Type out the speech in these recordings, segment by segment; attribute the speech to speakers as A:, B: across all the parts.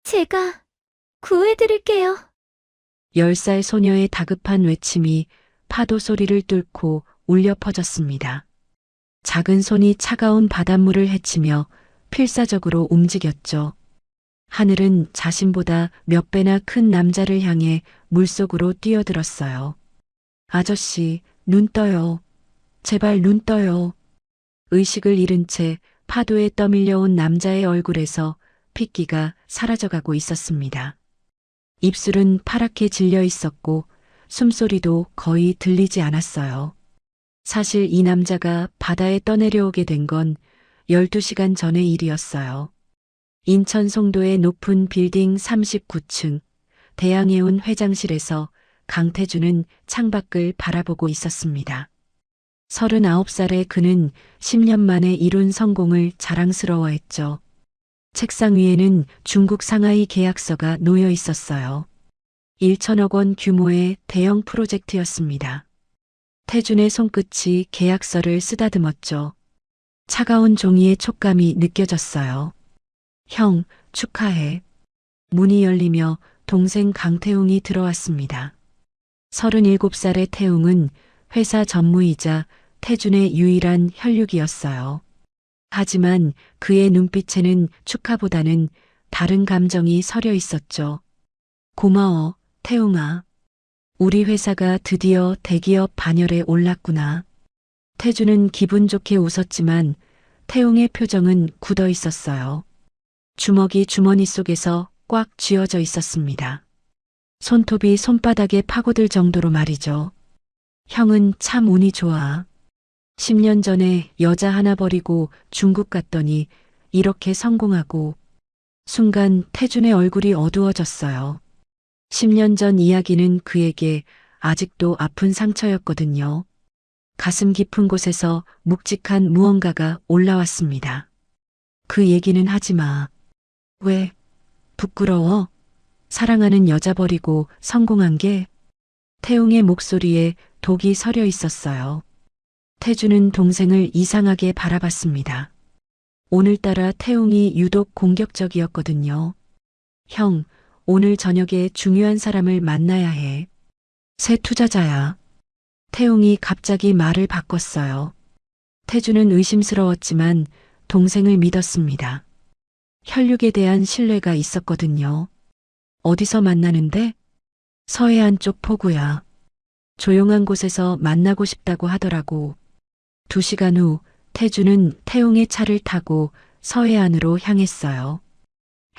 A: 제가 구해드릴게요.
B: 10살 소녀의 다급한 외침이 파도 소리를 뚫고 울려 퍼졌습니다. 작은 손이 차가운 바닷물을 헤치며 필사적으로 움직였죠. 하늘은 자신보다 몇 배나 큰 남자를 향해 물속으로 뛰어들었어요. 아저씨, 눈 떠요. 제발 눈 떠요. 의식을 잃은 채 파도에 떠밀려온 남자의 얼굴에서 핏기가 사라져가고 있었습니다. 입술은 파랗게 질려 있었고 숨소리도 거의 들리지 않았어요. 사실 이 남자가 바다에 떠내려오게 된 건 12시간 전의 일이었어요. 인천 송도의 높은 빌딩 39층 대양해운 회장실에서 강태준은 창밖을 바라보고 있었습니다. 39살의 그는 10년 만에 이룬 성공을 자랑스러워했죠. 책상 위에는 중국 상하이 계약서가 놓여 있었어요. 1천억 원 규모의 대형 프로젝트였습니다. 태준의 손끝이 계약서를 쓰다듬었죠. 차가운 종이의 촉감이 느껴졌어요. 형, 축하해. 문이 열리며 동생 강태웅이 들어왔습니다. 37살의 태웅은 회사 전무이자 태준의 유일한 혈육이었어요. 하지만 그의 눈빛에는 축하보다는 다른 감정이 서려 있었죠. 고마워, 태웅아. 우리 회사가 드디어 대기업 반열에 올랐구나. 태준은 기분 좋게 웃었지만 태웅의 표정은 굳어 있었어요. 주먹이 주머니 속에서 꽉 쥐어져 있었습니다. 손톱이 손바닥에 파고들 정도로 말이죠. 형은 참 운이 좋아. 10년 전에 여자 하나 버리고 중국 갔더니 이렇게 성공하고. 순간 태준의 얼굴이 어두워졌어요. 10년 전 이야기는 그에게 아직도 아픈 상처였거든요. 가슴 깊은 곳에서 묵직한 무언가가 올라왔습니다. 그 얘기는 하지 마. 왜? 부끄러워? 사랑하는 여자 버리고 성공한 게? 태웅의 목소리에 독이 서려 있었어요. 태준은 동생을 이상하게 바라봤습니다. 오늘따라 태웅이 유독 공격적이었거든요. 형, 오늘 저녁에 중요한 사람을 만나야 해. 새 투자자야. 태웅이 갑자기 말을 바꿨어요. 태준은 의심스러웠지만 동생을 믿었습니다. 혈육에 대한 신뢰가 있었거든요. 어디서 만나는데? 서해안 쪽 포구야. 조용한 곳에서 만나고 싶다고 하더라고. 2시간 후 태준은 태웅의 차를 타고 서해안으로 향했어요.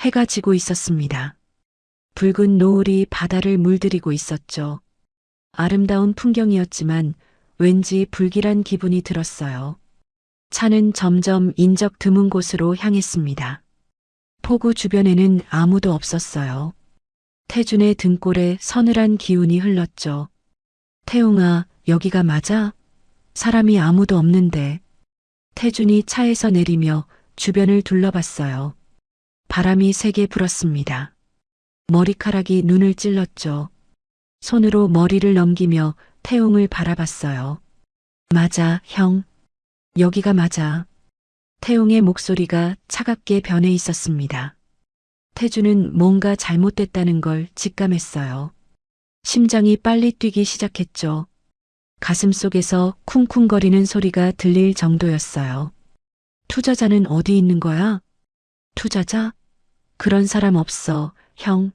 B: 해가 지고 있었습니다. 붉은 노을이 바다를 물들이고 있었죠. 아름다운 풍경이었지만 왠지 불길한 기분이 들었어요. 차는 점점 인적 드문 곳으로 향했습니다. 포구 주변에는 아무도 없었어요. 태준의 등골에 서늘한 기운이 흘렀죠. 태웅아, 여기가 맞아? 사람이 아무도 없는데. 태준이 차에서 내리며 주변을 둘러봤어요. 바람이 세게 불었습니다. 머리카락이 눈을 찔렀죠. 손으로 머리를 넘기며 태웅을 바라봤어요. 맞아, 형. 여기가 맞아. 태웅의 목소리가 차갑게 변해 있었습니다. 태준은 뭔가 잘못됐다는 걸 직감했어요. 심장이 빨리 뛰기 시작했죠. 가슴 속에서 쿵쿵거리는 소리가 들릴 정도였어요. 투자자는 어디 있는 거야? 투자자? 그런 사람 없어, 형.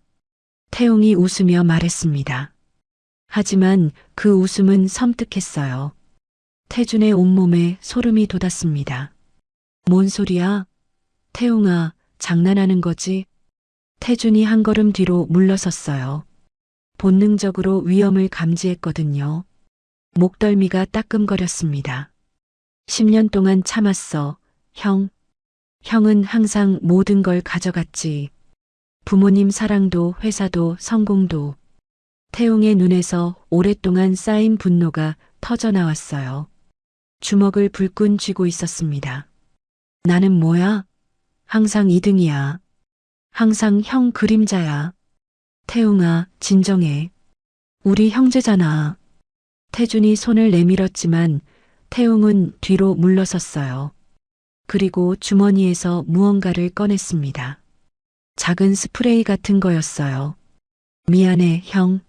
B: 태웅이 웃으며 말했습니다. 하지만 그 웃음은 섬뜩했어요. 태준의 온몸에 소름이 돋았습니다. 뭔 소리야? 태웅아, 장난하는 거지? 태준이 한 걸음 뒤로 물러섰어요. 본능적으로 위험을 감지했거든요. 목덜미가 따끔거렸습니다. 10년 동안 참았어, 형. 형은 항상 모든 걸 가져갔지. 부모님 사랑도 회사도 성공도. 태웅의 눈에서 오랫동안 쌓인 분노가 터져나왔어요. 주먹을 불끈 쥐고 있었습니다. 나는 뭐야? 항상 2등이야. 항상 형 그림자야. 태웅아, 진정해. 우리 형제잖아. 태준이 손을 내밀었지만 태웅은 뒤로 물러섰어요. 그리고 주머니에서 무언가를 꺼냈습니다. 작은 스프레이 같은 거였어요. 미안해, 형.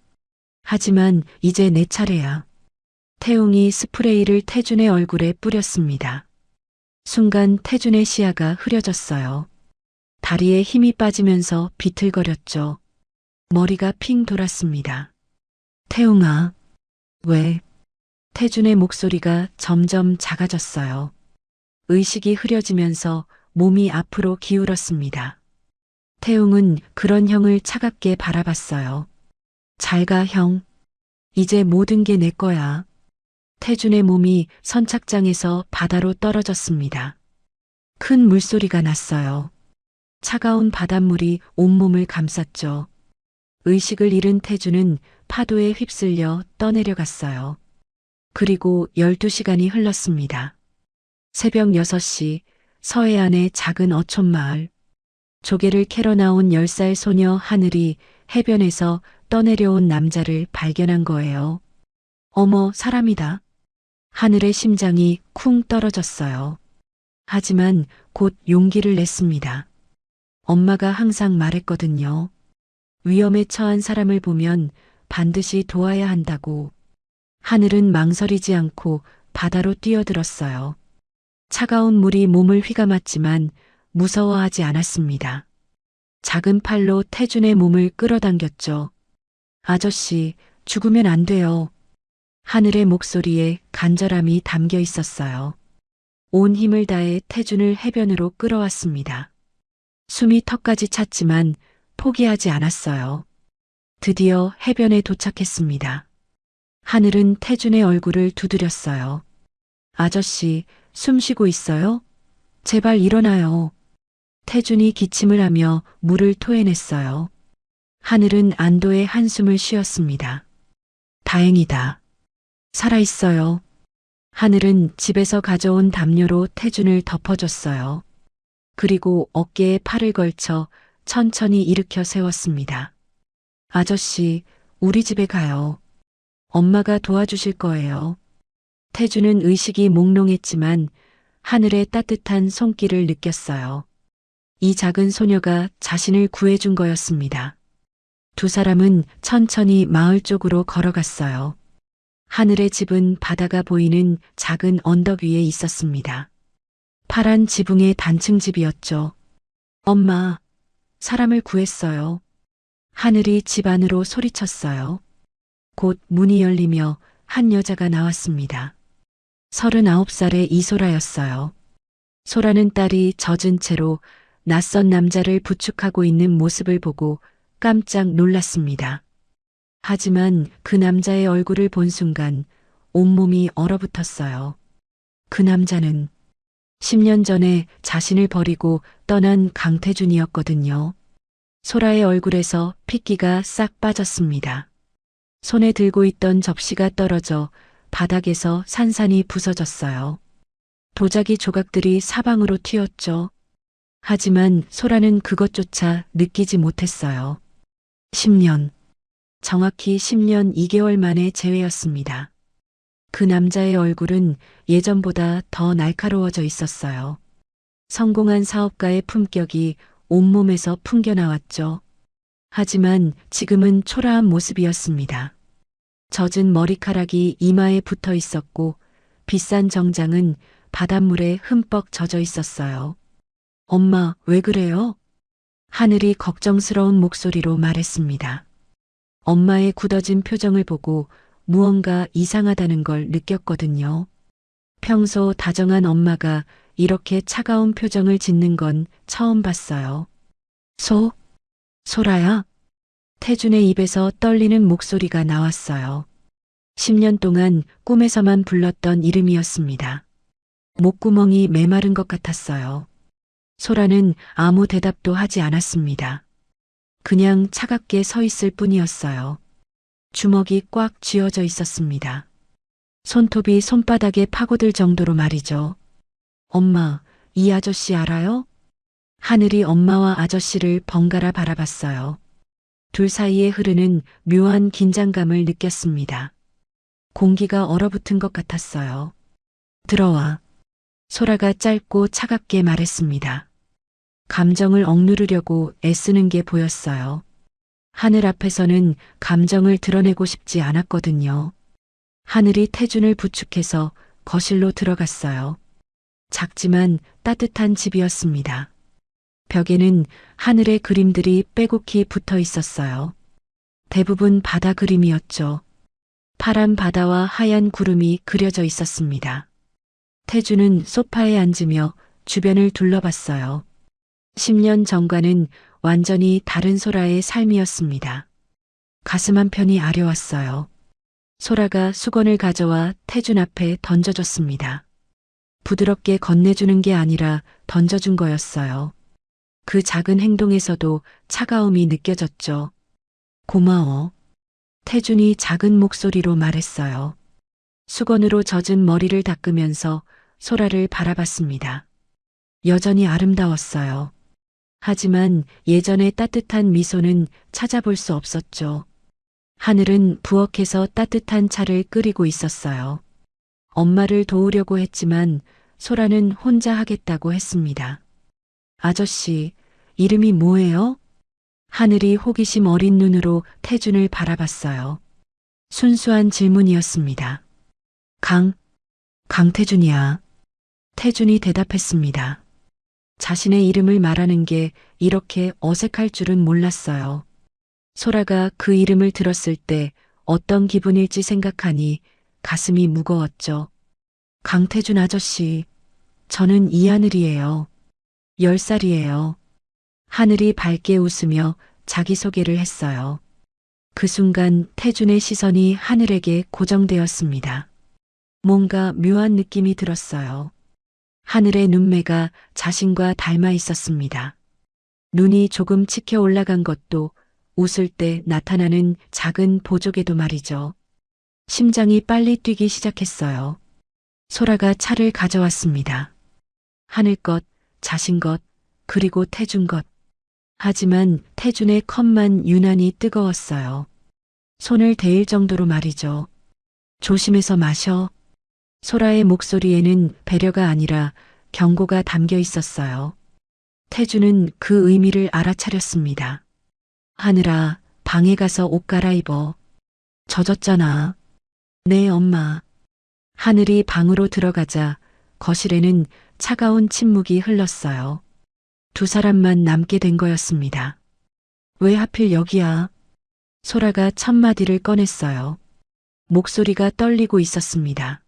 B: 하지만 이제 내 차례야. 태웅이 스프레이를 태준의 얼굴에 뿌렸습니다. 순간 태준의 시야가 흐려졌어요. 다리에 힘이 빠지면서 비틀거렸죠. 머리가 핑 돌았습니다. 태웅아, 왜? 태준의 목소리가 점점 작아졌어요. 의식이 흐려지면서 몸이 앞으로 기울었습니다. 태웅은 그런 형을 차갑게 바라봤어요. 잘 가, 형. 이제 모든 게 내 거야. 태준의 몸이 선착장에서 바다로 떨어졌습니다. 큰 물소리가 났어요. 차가운 바닷물이 온몸을 감쌌죠. 의식을 잃은 태준은 파도에 휩쓸려 떠내려갔어요. 그리고 12시간이 흘렀습니다. 새벽 6시 서해안의 작은 어촌마을. 조개를 캐러 나온 10살 소녀 하늘이 해변에서 떠내려온 남자를 발견한 거예요. 어머, 사람이다. 하늘의 심장이 쿵 떨어졌어요. 하지만 곧 용기를 냈습니다. 엄마가 항상 말했거든요. 위험에 처한 사람을 보면 반드시 도와야 한다고. 하늘은 망설이지 않고 바다로 뛰어들었어요. 차가운 물이 몸을 휘감았지만 무서워하지 않았습니다. 작은 팔로 태준의 몸을 끌어당겼죠. 아저씨, 죽으면 안 돼요. 하늘의 목소리에 간절함이 담겨 있었어요. 온 힘을 다해 태준을 해변으로 끌어왔습니다. 숨이 턱까지 찼지만 포기하지 않았어요. 드디어 해변에 도착했습니다. 하늘은 태준의 얼굴을 두드렸어요. 아저씨, 숨 쉬고 있어요? 제발 일어나요. 태준이 기침을 하며 물을 토해냈어요. 하늘은 안도의 한숨을 쉬었습니다. 다행이다. 살아있어요. 하늘은 집에서 가져온 담요로 태준을 덮어줬어요. 그리고 어깨에 팔을 걸쳐 천천히 일으켜 세웠습니다. 아저씨, 우리 집에 가요. 엄마가 도와주실 거예요. 태준은 의식이 몽롱했지만 하늘의 따뜻한 손길을 느꼈어요. 이 작은 소녀가 자신을 구해준 거였습니다. 두 사람은 천천히 마을 쪽으로 걸어갔어요. 하늘의 집은 바다가 보이는 작은 언덕 위에 있었습니다. 파란 지붕의 단층 집이었죠. 엄마, 사람을 구했어요. 하늘이 집 안으로 소리쳤어요. 곧 문이 열리며 한 여자가 나왔습니다. 39살의 이소라였어요. 소라는 딸이 젖은 채로 낯선 남자를 부축하고 있는 모습을 보고 깜짝 놀랐습니다. 하지만 그 남자의 얼굴을 본 순간 온몸이 얼어붙었어요. 그 남자는 10년 전에 자신을 버리고 떠난 강태준이었거든요. 소라의 얼굴에서 핏기가 싹 빠졌습니다. 손에 들고 있던 접시가 떨어져 바닥에서 산산이 부서졌어요. 도자기 조각들이 사방으로 튀었죠. 하지만 소라는 그것조차 느끼지 못했어요. 10년. 정확히 10년 2개월 만의 재회였습니다. 그 남자의 얼굴은 예전보다 더 날카로워져 있었어요. 성공한 사업가의 품격이 온몸에서 풍겨나왔죠. 하지만 지금은 초라한 모습이었습니다. 젖은 머리카락이 이마에 붙어 있었고 비싼 정장은 바닷물에 흠뻑 젖어 있었어요. 엄마, 왜 그래요? 하늘이 걱정스러운 목소리로 말했습니다. 엄마의 굳어진 표정을 보고 무언가 이상하다는 걸 느꼈거든요. 평소 다정한 엄마가 이렇게 차가운 표정을 짓는 건 처음 봤어요. 소라야? 태준의 입에서 떨리는 목소리가 나왔어요. 10년 동안 꿈에서만 불렀던 이름이었습니다. 목구멍이 메마른 것 같았어요. 소라는 아무 대답도 하지 않았습니다. 그냥 차갑게 서 있을 뿐이었어요. 주먹이 꽉 쥐어져 있었습니다. 손톱이 손바닥에 파고들 정도로 말이죠. 엄마, 이 아저씨 알아요? 하늘이 엄마와 아저씨를 번갈아 바라봤어요. 둘 사이에 흐르는 묘한 긴장감을 느꼈습니다. 공기가 얼어붙은 것 같았어요. 들어와. 소라가 짧고 차갑게 말했습니다. 감정을 억누르려고 애쓰는 게 보였어요. 하늘 앞에서는 감정을 드러내고 싶지 않았거든요. 하늘이 태준을 부축해서 거실로 들어갔어요. 작지만 따뜻한 집이었습니다. 벽에는 하늘의 그림들이 빼곡히 붙어 있었어요. 대부분 바다 그림이었죠. 파란 바다와 하얀 구름이 그려져 있었습니다. 태주는 소파에 앉으며 주변을 둘러봤어요. 10년 전과는 완전히 다른 소라의 삶이었습니다. 가슴 한편이 아려왔어요. 소라가 수건을 가져와 태준 앞에 던져줬습니다. 부드럽게 건네주는 게 아니라 던져준 거였어요. 그 작은 행동에서도 차가움이 느껴졌죠. 고마워. 태준이 작은 목소리로 말했어요. 수건으로 젖은 머리를 닦으면서 소라를 바라봤습니다. 여전히 아름다웠어요. 하지만 예전의 따뜻한 미소는 찾아볼 수 없었죠. 하늘은 부엌에서 따뜻한 차를 끓이고 있었어요. 엄마를 도우려고 했지만 소라는 혼자 하겠다고 했습니다. 아저씨, 이름이 뭐예요? 하늘이 호기심 어린 눈으로 태준을 바라봤어요. 순수한 질문이었습니다. 강태준이야. 태준이 대답했습니다. 자신의 이름을 말하는 게 이렇게 어색할 줄은 몰랐어요. 소라가 그 이름을 들었을 때 어떤 기분일지 생각하니 가슴이 무거웠죠. 강태준 아저씨, 저는 이하늘이에요. 10살이에요. 하늘이 밝게 웃으며 자기소개를 했어요. 그 순간 태준의 시선이 하늘에게 고정되었습니다. 뭔가 묘한 느낌이 들었어요. 하늘의 눈매가 자신과 닮아 있었습니다. 눈이 조금 치켜 올라간 것도 웃을 때 나타나는 작은 보조개도 말이죠. 심장이 빨리 뛰기 시작했어요. 소라가 차를 가져왔습니다. 하늘 것, 자신 것, 그리고 태준 것. 하지만 태준의 컵만 유난히 뜨거웠어요. 손을 대일 정도로 말이죠. 조심해서 마셔. 소라의 목소리에는 배려가 아니라 경고가 담겨 있었어요. 태준은 그 의미를 알아차렸습니다. 하늘아, 방에 가서 옷 갈아입어. 젖었잖아. 네, 엄마. 하늘이 방으로 들어가자 거실에는 차가운 침묵이 흘렀어요. 두 사람만 남게 된 거였습니다. 왜 하필 여기야? 소라가 첫 마디를 꺼냈어요. 목소리가 떨리고 있었습니다.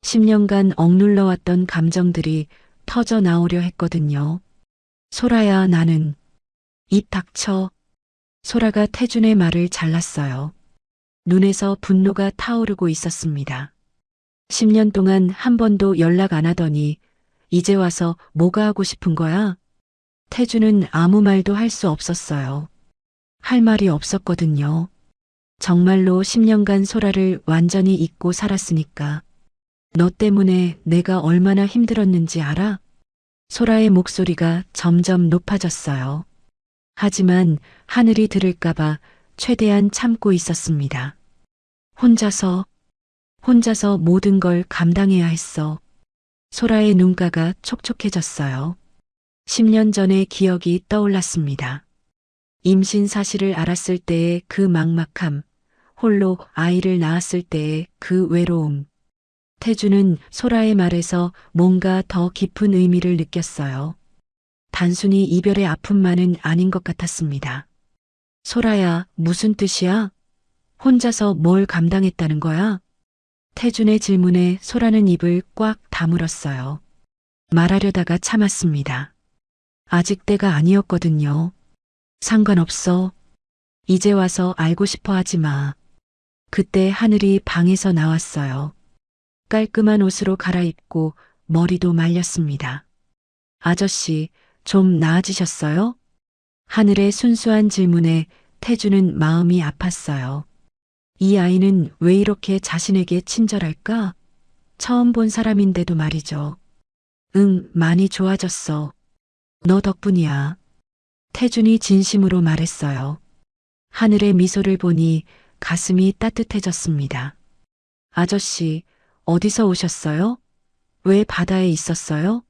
B: 10년간 억눌러왔던 감정들이 터져 나오려 했거든요. 소라야, 나는. 입 닥쳐. 소라가 태준의 말을 잘랐어요. 눈에서 분노가 타오르고 있었습니다. 10년 동안 한 번도 연락 안 하더니 이제 와서 뭐가 하고 싶은 거야? 태준은 아무 말도 할 수 없었어요. 할 말이 없었거든요. 정말로 10년간 소라를 완전히 잊고 살았으니까. 너 때문에 내가 얼마나 힘들었는지 알아? 소라의 목소리가 점점 높아졌어요. 하지만 하늘이 들을까봐 최대한 참고 있었습니다. 혼자서 모든 걸 감당해야 했어. 소라의 눈가가 촉촉해졌어요. 10년 전의 기억이 떠올랐습니다. 임신 사실을 알았을 때의 그 막막함, 홀로 아이를 낳았을 때의 그 외로움. 태준은 소라의 말에서 뭔가 더 깊은 의미를 느꼈어요. 단순히 이별의 아픔만은 아닌 것 같았습니다. 소라야, 무슨 뜻이야? 혼자서 뭘 감당했다는 거야? 태준의 질문에 소라는 입을 꽉 다물었어요. 말하려다가 참았습니다. 아직 때가 아니었거든요. 상관없어. 이제 와서 알고 싶어 하지 마. 그때 하늘이 방에서 나왔어요. 깔끔한 옷으로 갈아입고 머리도 말렸습니다. 아저씨, 좀 나아지셨어요? 하늘의 순수한 질문에 태준은 마음이 아팠어요. 이 아이는 왜 이렇게 자신에게 친절할까? 처음 본 사람인데도 말이죠. 응, 많이 좋아졌어. 너 덕분이야. 태준이 진심으로 말했어요. 하늘의 미소를 보니 가슴이 따뜻해졌습니다. 아저씨, 어디서 오셨어요? 왜 바다에 있었어요?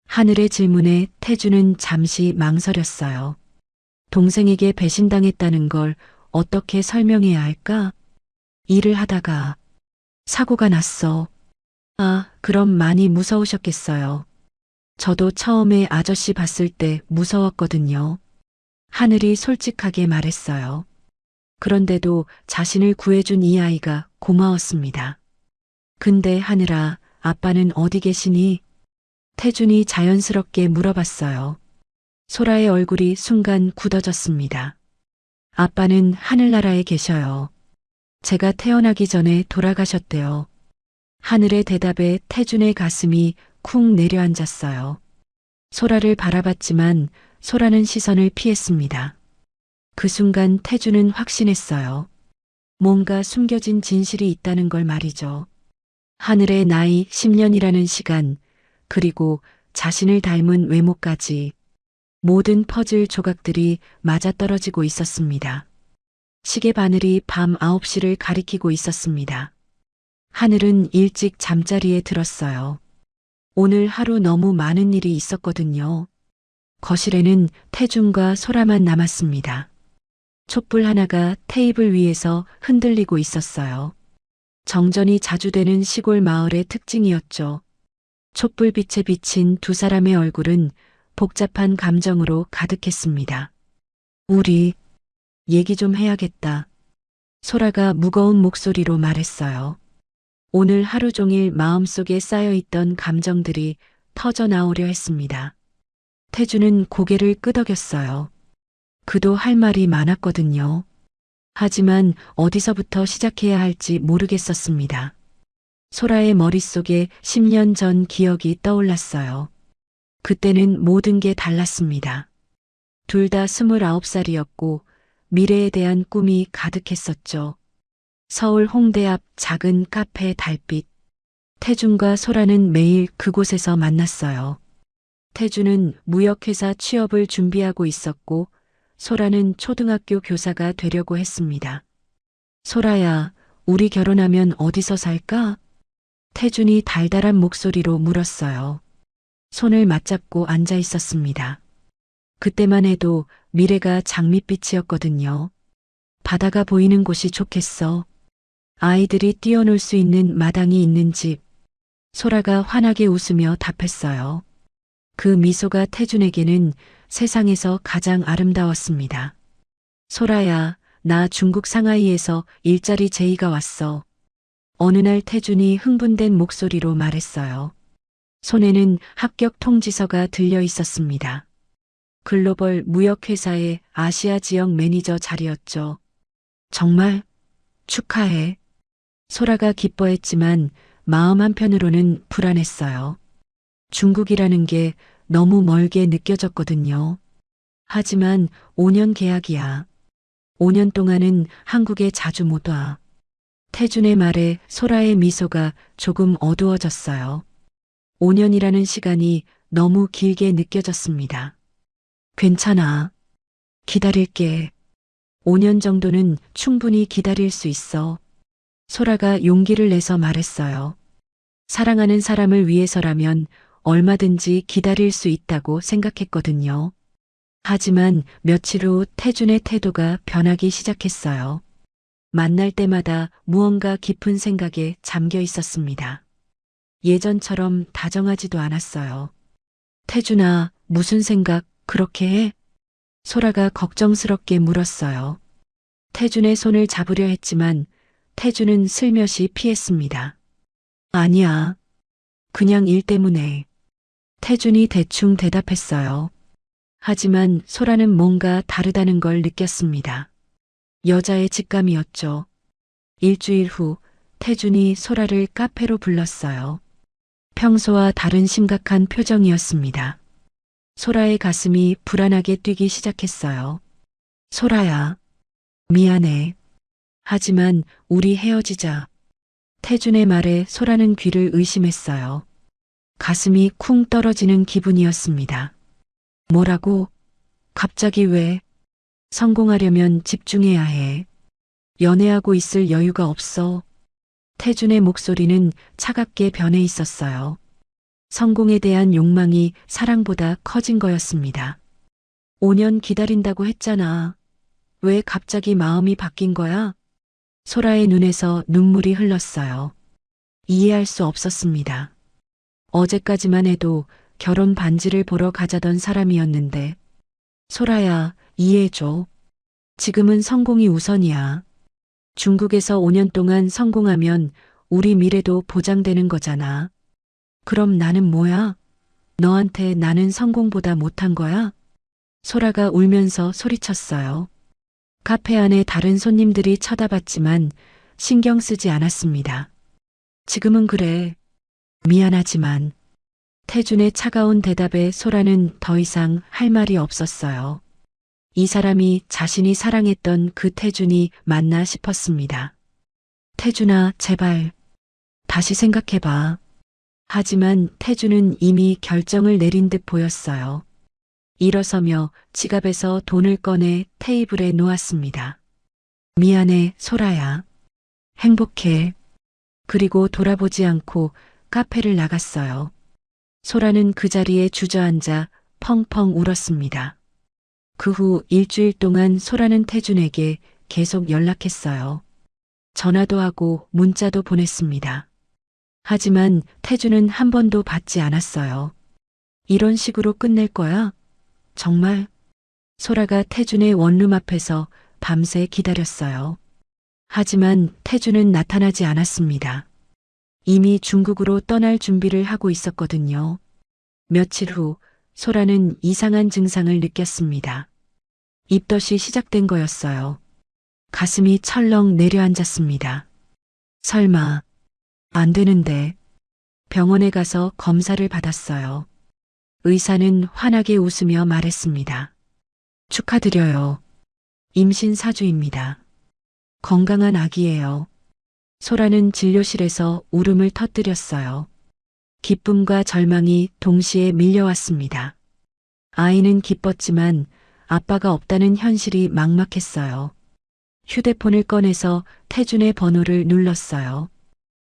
B: 하늘의 질문에 태주는 잠시 망설였어요. 동생에게 배신당했다는 걸 어떻게 설명해야 할까? 일을 하다가 사고가 났어. 아, 그럼 많이 무서우셨겠어요. 저도 처음에 아저씨 봤을 때 무서웠거든요. 하늘이 솔직하게 말했어요. 그런데도 자신을 구해준 이 아이가 고마웠습니다. 근데 하늘아, 아빠는 어디 계시니? 태준이 자연스럽게 물어봤어요. 소라의 얼굴이 순간 굳어졌습니다. 아빠는 하늘나라에 계셔요. 제가 태어나기 전에 돌아가셨대요. 하늘의 대답에 태준의 가슴이 쿵 내려앉았어요. 소라를 바라봤지만 소라는 시선을 피했습니다. 그 순간 태준은 확신했어요. 뭔가 숨겨진 진실이 있다는 걸 말이죠. 하늘의 나이 10년이라는 시간, 그리고 자신을 닮은 외모까지 모든 퍼즐 조각들이 맞아떨어지고 있었습니다. 시계 바늘이 밤 9시를 가리키고 있었습니다. 하늘은 일찍 잠자리에 들었어요. 오늘 하루 너무 많은 일이 있었거든요. 거실에는 태준과 소라만 남았습니다. 촛불 하나가 테이블 위에서 흔들리고 있었어요. 정전이 자주 되는 시골 마을의 특징이었죠. 촛불빛에 비친 두 사람의 얼굴은 복잡한 감정으로 가득했습니다. 우리 얘기 좀 해야겠다. 소라가 무거운 목소리로 말했어요. 오늘 하루 종일 마음속에 쌓여있던 감정들이 터져 나오려 했습니다. 태주는 고개를 끄덕였어요. 그도 할 말이 많았거든요. 하지만 어디서부터 시작해야 할지 모르겠었습니다. 소라의 머릿속에 10년 전 기억이 떠올랐어요. 그때는 모든 게 달랐습니다. 둘 다 29살이었고 미래에 대한 꿈이 가득했었죠. 서울 홍대 앞 작은 카페 달빛. 태준과 소라는 매일 그곳에서 만났어요. 태준은 무역회사 취업을 준비하고 있었고 소라는 초등학교 교사가 되려고 했습니다. 소라야, 우리 결혼하면 어디서 살까? 태준이 달달한 목소리로 물었어요. 손을 맞잡고 앉아 있었습니다. 그때만 해도 미래가 장밋빛이었거든요. 바다가 보이는 곳이 좋겠어. 아이들이 뛰어놀 수 있는 마당이 있는 집. 소라가 환하게 웃으며 답했어요. 그 미소가 태준에게는 세상에서 가장 아름다웠습니다. 소라야, 나 중국 상하이에서 일자리 제의가 왔어. 어느 날 태준이 흥분된 목소리로 말했어요. 손에는 합격 통지서가 들려 있었습니다. 글로벌 무역회사의 아시아 지역 매니저 자리였죠. 정말 축하해. 소라가 기뻐했지만 마음 한편으로는 불안했어요. 중국이라는 게 너무 멀게 느껴졌거든요. 하지만 5년 계약이야. 5년 동안은 한국에 자주 못 와. 태준의 말에 소라의 미소가 조금 어두워졌어요. 5년이라는 시간이 너무 길게 느껴졌습니다. 괜찮아. 기다릴게. 5년 정도는 충분히 기다릴 수 있어. 소라가 용기를 내서 말했어요. 사랑하는 사람을 위해서라면 얼마든지 기다릴 수 있다고 생각했거든요. 하지만 며칠 후 태준의 태도가 변하기 시작했어요. 만날 때마다 무언가 깊은 생각에 잠겨 있었습니다. 예전처럼 다정하지도 않았어요. 태준아, 무슨 생각 그렇게 해? 소라가 걱정스럽게 물었어요. 태준의 손을 잡으려 했지만 태준은 슬며시 피했습니다. 아니야. 그냥 일 때문에. 태준이 대충 대답했어요. 하지만 소라는 뭔가 다르다는 걸 느꼈습니다. 여자의 직감이었죠. 일주일 후 태준이 소라를 카페로 불렀어요. 평소와 다른 심각한 표정이었습니다. 소라의 가슴이 불안하게 뛰기 시작했어요. 소라야, 미안해. 하지만 우리 헤어지자. 태준의 말에 소라는 귀를 의심했어요. 가슴이 쿵 떨어지는 기분이었습니다. 뭐라고? 갑자기 왜? 성공하려면 집중해야 해. 연애하고 있을 여유가 없어. 태준의 목소리는 차갑게 변해 있었어요. 성공에 대한 욕망이 사랑보다 커진 거였습니다. 5년 기다린다고 했잖아. 왜 갑자기 마음이 바뀐 거야? 소라의 눈에서 눈물이 흘렀어요. 이해할 수 없었습니다. 어제까지만 해도 결혼 반지를 보러 가자던 사람이었는데. 소라야, 이해해줘. 지금은 성공이 우선이야. 중국에서 5년 동안 성공하면 우리 미래도 보장되는 거잖아. 그럼 나는 뭐야? 너한테 나는 성공보다 못한 거야? 소라가 울면서 소리쳤어요. 카페 안에 다른 손님들이 쳐다봤지만 신경 쓰지 않았습니다. 지금은 그래. 미안하지만. 태준의 차가운 대답에 소라는 더 이상 할 말이 없었어요. 이 사람이 자신이 사랑했던 그 태준이 맞나 싶었습니다. 태준아, 제발. 다시 생각해봐. 하지만 태준은 이미 결정을 내린 듯 보였어요. 일어서며 지갑에서 돈을 꺼내 테이블에 놓았습니다. 미안해, 소라야. 행복해. 그리고 돌아보지 않고 카페를 나갔어요. 소라는 그 자리에 주저앉아 펑펑 울었습니다. 그 후 일주일 동안 소라는 태준에게 계속 연락했어요. 전화도 하고 문자도 보냈습니다. 하지만 태준은 한 번도 받지 않았어요. 이런 식으로 끝낼 거야? 정말? 소라가 태준의 원룸 앞에서 밤새 기다렸어요. 하지만 태준은 나타나지 않았습니다. 이미 중국으로 떠날 준비를 하고 있었거든요. 며칠 후 소라는 이상한 증상을 느꼈습니다. 입덧이 시작된 거였어요. 가슴이 철렁 내려앉았습니다. 설마, 안 되는데. 병원에 가서 검사를 받았어요. 의사는 환하게 웃으며 말했습니다. 축하드려요. 임신 4주입니다. 건강한 아기예요. 소라는 진료실에서 울음을 터뜨렸어요. 기쁨과 절망이 동시에 밀려왔습니다. 아이는 기뻤지만 아빠가 없다는 현실이 막막했어요. 휴대폰을 꺼내서 태준의 번호를 눌렀어요.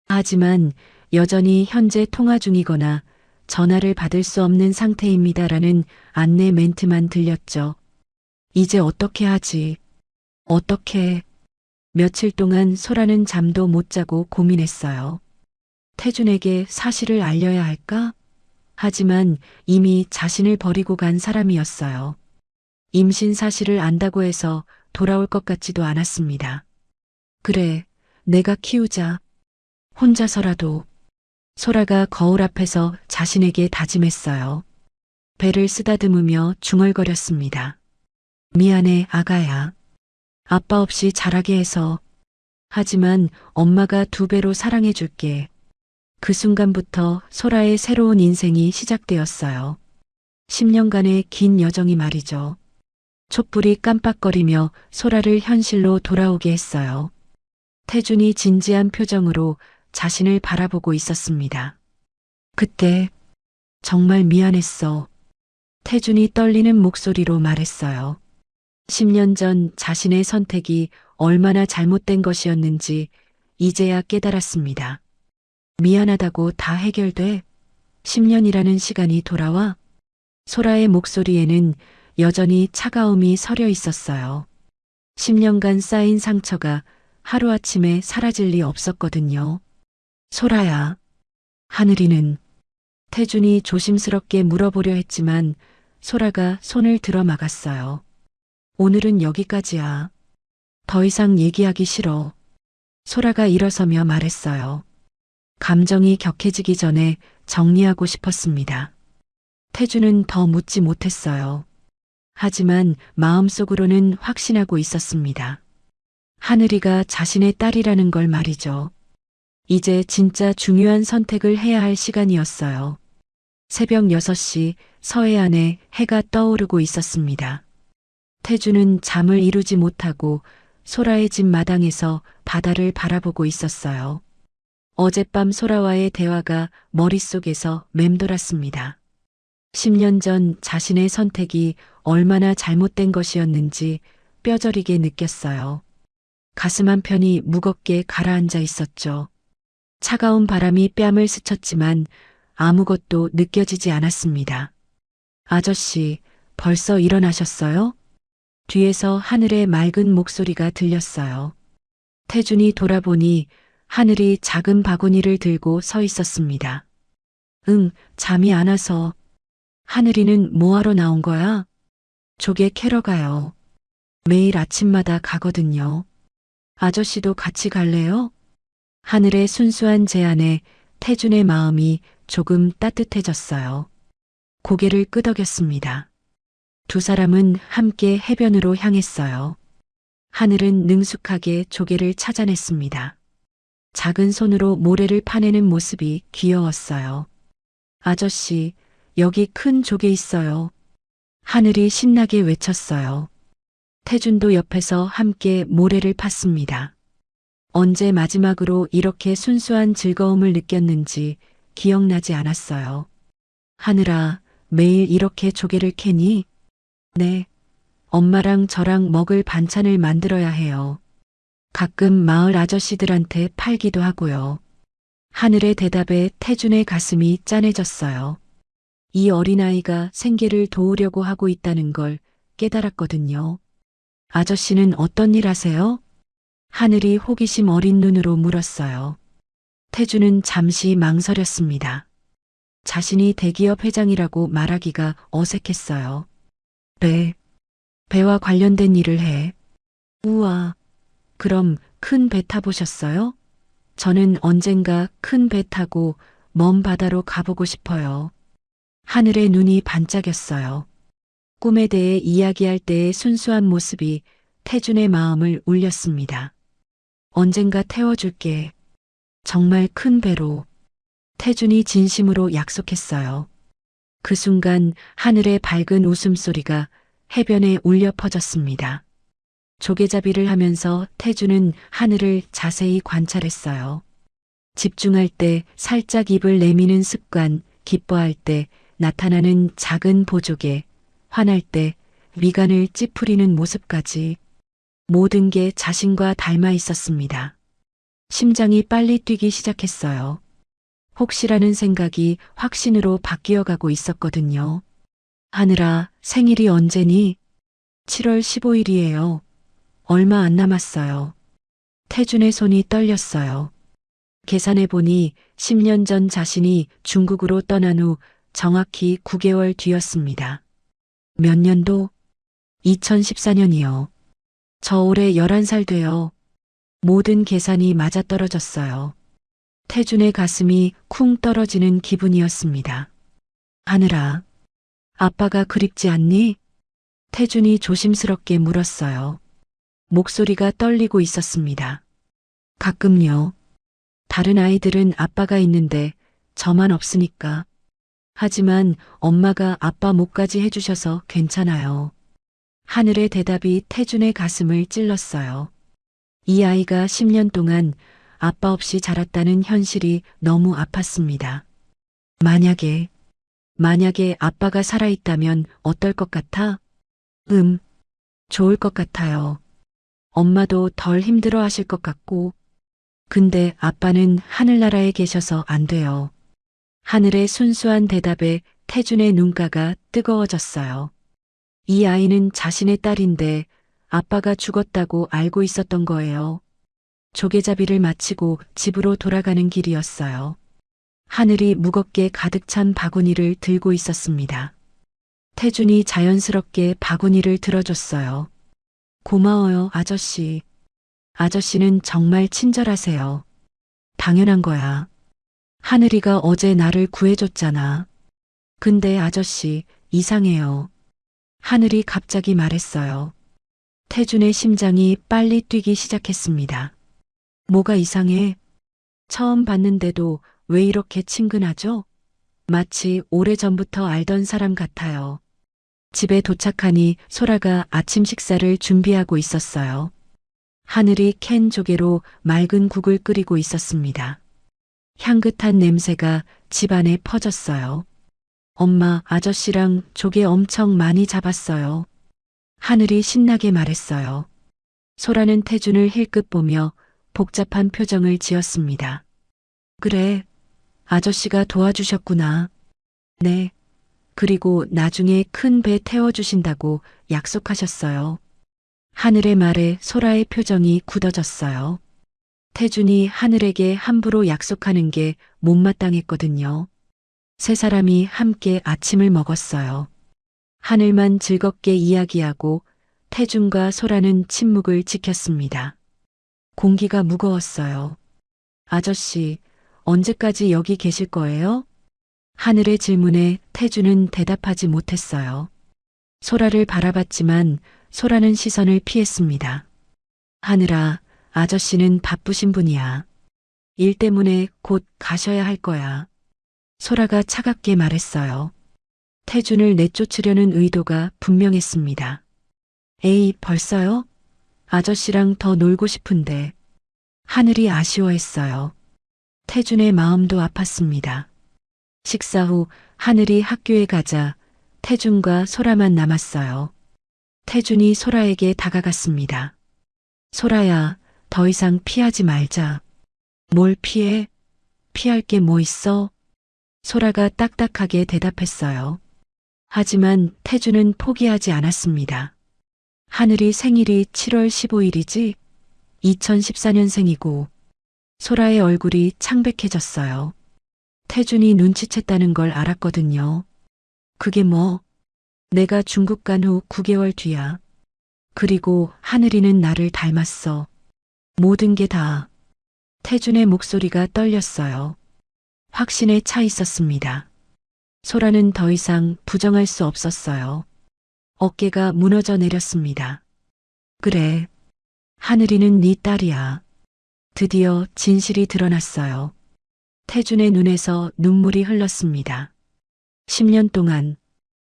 B: 하지만 여전히 현재 통화 중이거나 전화를 받을 수 없는 상태입니다라는 안내 멘트만 들렸죠. 이제 어떻게 하지? 어떻게? 며칠 동안 소라는 잠도 못 자고 고민했어요. 태준에게 사실을 알려야 할까? 하지만 이미 자신을 버리고 간 사람이었어요. 임신 사실을 안다고 해서 돌아올 것 같지도 않았습니다. 그래, 내가 키우자. 혼자서라도. 소라가 거울 앞에서 자신에게 다짐했어요. 배를 쓰다듬으며 중얼거렸습니다. 미안해, 아가야. 아빠 없이 자라게 해서. 하지만 엄마가 2배로 사랑해줄게. 그 순간부터 소라의 새로운 인생이 시작되었어요. 10년간의 긴 여정이 말이죠. 촛불이 깜빡거리며 소라를 현실로 돌아오게 했어요. 태준이 진지한 표정으로 자신을 바라보고 있었습니다. 그때 정말 미안했어. 태준이 떨리는 목소리로 말했어요. 10년 전 자신의 선택이 얼마나 잘못된 것이었는지 이제야 깨달았습니다. 미안하다고 다 해결돼? 10년이라는 시간이 돌아와? 소라의 목소리에는 여전히 차가움이 서려 있었어요. 10년간 쌓인 상처가 하루아침에 사라질 리 없었거든요. 소라야. 하늘이는. 태준이 조심스럽게 물어보려 했지만 소라가 손을 들어 막았어요. 오늘은 여기까지야. 더 이상 얘기하기 싫어. 소라가 일어서며 말했어요. 감정이 격해지기 전에 정리하고 싶었습니다. 태준은 더 묻지 못했어요. 하지만 마음속으로는 확신하고 있었습니다. 하늘이가 자신의 딸이라는 걸 말이죠. 이제 진짜 중요한 선택을 해야 할 시간이었어요. 새벽 6시 서해안에 해가 떠오르고 있었습니다. 태준은 잠을 이루지 못하고 소라의 집 마당에서 바다를 바라보고 있었어요. 어젯밤 소라와의 대화가 머릿속에서 맴돌았습니다. 10년 전 자신의 선택이 얼마나 잘못된 것이었는지 뼈저리게 느꼈어요. 가슴 한편이 무겁게 가라앉아 있었죠. 차가운 바람이 뺨을 스쳤지만 아무것도 느껴지지 않았습니다. 아저씨, 벌써 일어나셨어요? 뒤에서 하늘의 맑은 목소리가 들렸어요. 태준이 돌아보니 하늘이 작은 바구니를 들고 서 있었습니다. 응, 잠이 안 와서. 하늘이는 뭐하러 나온 거야? 조개 캐러 가요. 매일 아침마다 가거든요. 아저씨도 같이 갈래요? 하늘의 순수한 제안에 태준의 마음이 조금 따뜻해졌어요. 고개를 끄덕였습니다. 두 사람은 함께 해변으로 향했어요. 하늘은 능숙하게 조개를 찾아냈습니다. 작은 손으로 모래를 파내는 모습이 귀여웠어요. 아저씨, 여기 큰 조개 있어요. 하늘이 신나게 외쳤어요. 태준도 옆에서 함께 모래를 팠습니다. 언제 마지막으로 이렇게 순수한 즐거움을 느꼈는지 기억나지 않았어요. 하늘아, 매일 이렇게 조개를 캐니? 네. 엄마랑 저랑 먹을 반찬을 만들어야 해요. 가끔 마을 아저씨들한테 팔기도 하고요. 하늘의 대답에 태준의 가슴이 짠해졌어요. 이 어린아이가 생계를 도우려고 하고 있다는 걸 깨달았거든요. 아저씨는 어떤 일 하세요? 하늘이 호기심 어린 눈으로 물었어요. 태준은 잠시 망설였습니다. 자신이 대기업 회장이라고 말하기가 어색했어요. 네. 배와 관련된 일을 해. 우와. 그럼 큰 배 타보셨어요? 저는 언젠가 큰 배 타고 먼 바다로 가보고 싶어요. 하늘의 눈이 반짝였어요. 꿈에 대해 이야기할 때의 순수한 모습이 태준의 마음을 울렸습니다. 언젠가 태워줄게. 정말 큰 배로. 태준이 진심으로 약속했어요. 그 순간 하늘의 밝은 웃음소리가 해변에 울려 퍼졌습니다. 조개잡이를 하면서 태준은 하늘을 자세히 관찰했어요. 집중할 때 살짝 입을 내미는 습관, 기뻐할 때 나타나는 작은 보조개, 화날 때 미간을 찌푸리는 모습까지 모든 게 자신과 닮아 있었습니다. 심장이 빨리 뛰기 시작했어요. 혹시라는 생각이 확신으로 바뀌어가고 있었거든요. 하늘아, 생일이 언제니? 7월 15일이에요. 얼마 안 남았어요. 태준의 손이 떨렸어요. 계산해보니 10년 전 자신이 중국으로 떠난 후 정확히 9개월 뒤였습니다. 몇 년도? 2014년이요. 저 올해 11살 돼요. 모든 계산이 맞아떨어졌어요. 태준의 가슴이 쿵 떨어지는 기분이었습니다. 하늘아, 아빠가 그립지 않니? 태준이 조심스럽게 물었어요. 목소리가 떨리고 있었습니다. 가끔요. 다른 아이들은 아빠가 있는데 저만 없으니까. 하지만 엄마가 아빠 목까지 해주셔서 괜찮아요. 하늘의 대답이 태준의 가슴을 찔렀어요. 이 아이가 10년 동안 아빠 없이 자랐다는 현실이 너무 아팠습니다. 만약에 아빠가 살아있다면 어떨 것 같아? 좋을 것 같아요. 엄마도 덜 힘들어 하실 것 같고. 근데 아빠는 하늘나라에 계셔서 안 돼요. 하늘의 순수한 대답에 태준의 눈가가 뜨거워졌어요. 이 아이는 자신의 딸인데 아빠가 죽었다고 알고 있었던 거예요. 조개잡이를 마치고 집으로 돌아가는 길이었어요. 하늘이 무겁게 가득 찬 바구니를 들고 있었습니다. 태준이 자연스럽게 바구니를 들어줬어요. 고마워요, 아저씨. 아저씨는 정말 친절하세요. 당연한 거야. 하늘이가 어제 나를 구해줬잖아. 근데 아저씨, 이상해요. 하늘이 갑자기 말했어요. 태준의 심장이 빨리 뛰기 시작했습니다. 뭐가 이상해? 처음 봤는데도 왜 이렇게 친근하죠? 마치 오래전부터 알던 사람 같아요. 집에 도착하니 소라가 아침 식사를 준비하고 있었어요. 하늘이 캔 조개로 맑은 국을 끓이고 있었습니다. 향긋한 냄새가 집안에 퍼졌어요. 엄마, 아저씨랑 조개 엄청 많이 잡았어요. 하늘이 신나게 말했어요. 소라는 태준을 힐끗 보며 복잡한 표정을 지었습니다. 그래, 아저씨가 도와주셨구나. 네. 그리고 나중에 큰 배 태워주신다고 약속하셨어요. 하늘의 말에 소라의 표정이 굳어졌어요. 태준이 하늘에게 함부로 약속하는 게 못마땅했거든요. 세 사람이 함께 아침을 먹었어요. 하늘만 즐겁게 이야기하고 태준과 소라는 침묵을 지켰습니다. 공기가 무거웠어요. 아저씨, 언제까지 여기 계실 거예요? 하늘의 질문에 태준은 대답하지 못했어요. 소라를 바라봤지만 소라는 시선을 피했습니다. 하늘아, 아저씨는 바쁘신 분이야. 일 때문에 곧 가셔야 할 거야. 소라가 차갑게 말했어요. 태준을 내쫓으려는 의도가 분명했습니다. 에이, 벌써요? 아저씨랑 더 놀고 싶은데. 하늘이 아쉬워했어요. 태준의 마음도 아팠습니다. 식사 후 하늘이 학교에 가자 태준과 소라만 남았어요. 태준이 소라에게 다가갔습니다. 소라야, 더 이상 피하지 말자. 뭘 피해? 피할 게 뭐 있어? 소라가 딱딱하게 대답했어요. 하지만 태준은 포기하지 않았습니다. 하늘이 생일이 7월 15일이지? 2014년생이고 소라의 얼굴이 창백해졌어요. 태준이 눈치챘다는 걸 알았거든요. 그게 뭐? 내가 중국 간 후 9개월 뒤야. 그리고 하늘이는 나를 닮았어. 모든 게 다. 태준의 목소리가 떨렸어요. 확신에 차 있었습니다. 소라는 더 이상 부정할 수 없었어요. 어깨가 무너져 내렸습니다. 그래. 하늘이는 네 딸이야. 드디어 진실이 드러났어요. 태준의 눈에서 눈물이 흘렀습니다. 10년 동안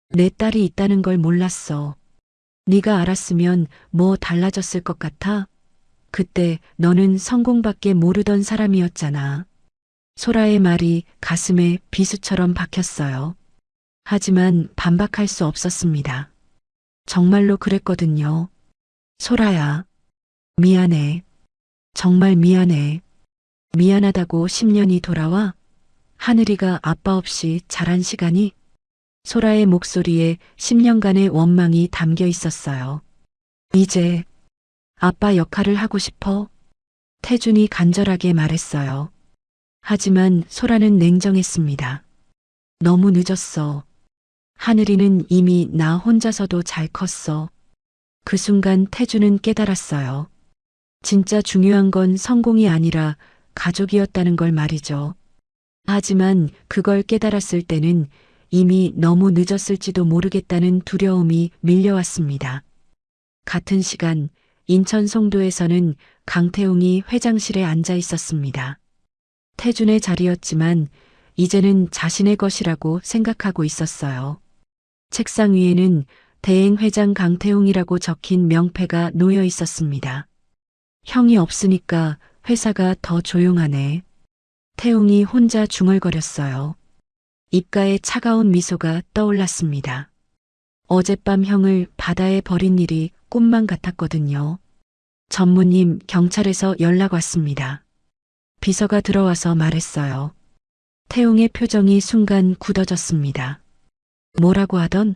B: 내 딸이 있다는 걸 몰랐어. 네가 알았으면 뭐 달라졌을 것 같아? 그때 너는 성공밖에 모르던 사람이었잖아. 소라의 말이 가슴에 비수처럼 박혔어요. 하지만 반박할 수 없었습니다. 정말로 그랬거든요. 소라야, 미안해. 정말 미안해. 미안하다고 10년이 돌아와? 하늘이가 아빠 없이 자란 시간이? 소라의 목소리에 10년간의 원망이 담겨 있었어요. 이제 아빠 역할을 하고 싶어? 태준이 간절하게 말했어요. 하지만 소라는 냉정했습니다. 너무 늦었어. 하늘이는 이미 나 혼자서도 잘 컸어. 그 순간 태준은 깨달았어요. 진짜 중요한 건 성공이 아니라 가족이었다는 걸 말이죠. 하지만 그걸 깨달았을 때는 이미 너무 늦었을지도 모르겠다는 두려움이 밀려왔습니다. 같은 시간 인천 송도에서는 강태웅이 회장실에 앉아 있었습니다. 태준의 자리였지만 이제는 자신의 것이라고 생각하고 있었어요. 책상 위에는 대행 회장 강태웅이라고 적힌 명패가 놓여 있었습니다. 형이 없으니까 회사가 더 조용하네. 태웅이 혼자 중얼거렸어요. 입가에 차가운 미소가 떠올랐습니다. 어젯밤 형을 바다에 버린 일이 꿈만 같았거든요. 전무님, 경찰에서 연락 왔습니다. 비서가 들어와서 말했어요. 태웅의 표정이 순간 굳어졌습니다. 뭐라고 하던?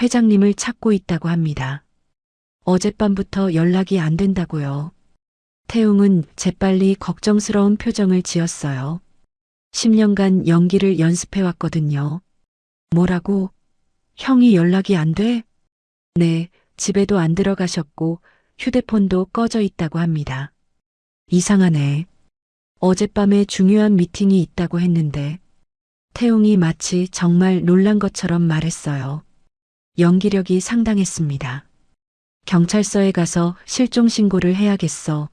B: 회장님을 찾고 있다고 합니다. 어젯밤부터 연락이 안 된다고요. 태웅은 재빨리 걱정스러운 표정을 지었어요. 10년간 연기를 연습해왔거든요. 뭐라고? 형이 연락이 안 돼? 네, 집에도 안 들어가셨고 휴대폰도 꺼져 있다고 합니다. 이상하네. 어젯밤에 중요한 미팅이 있다고 했는데. 태웅이 마치 정말 놀란 것처럼 말했어요. 연기력이 상당했습니다. 경찰서에 가서 실종 신고를 해야겠어.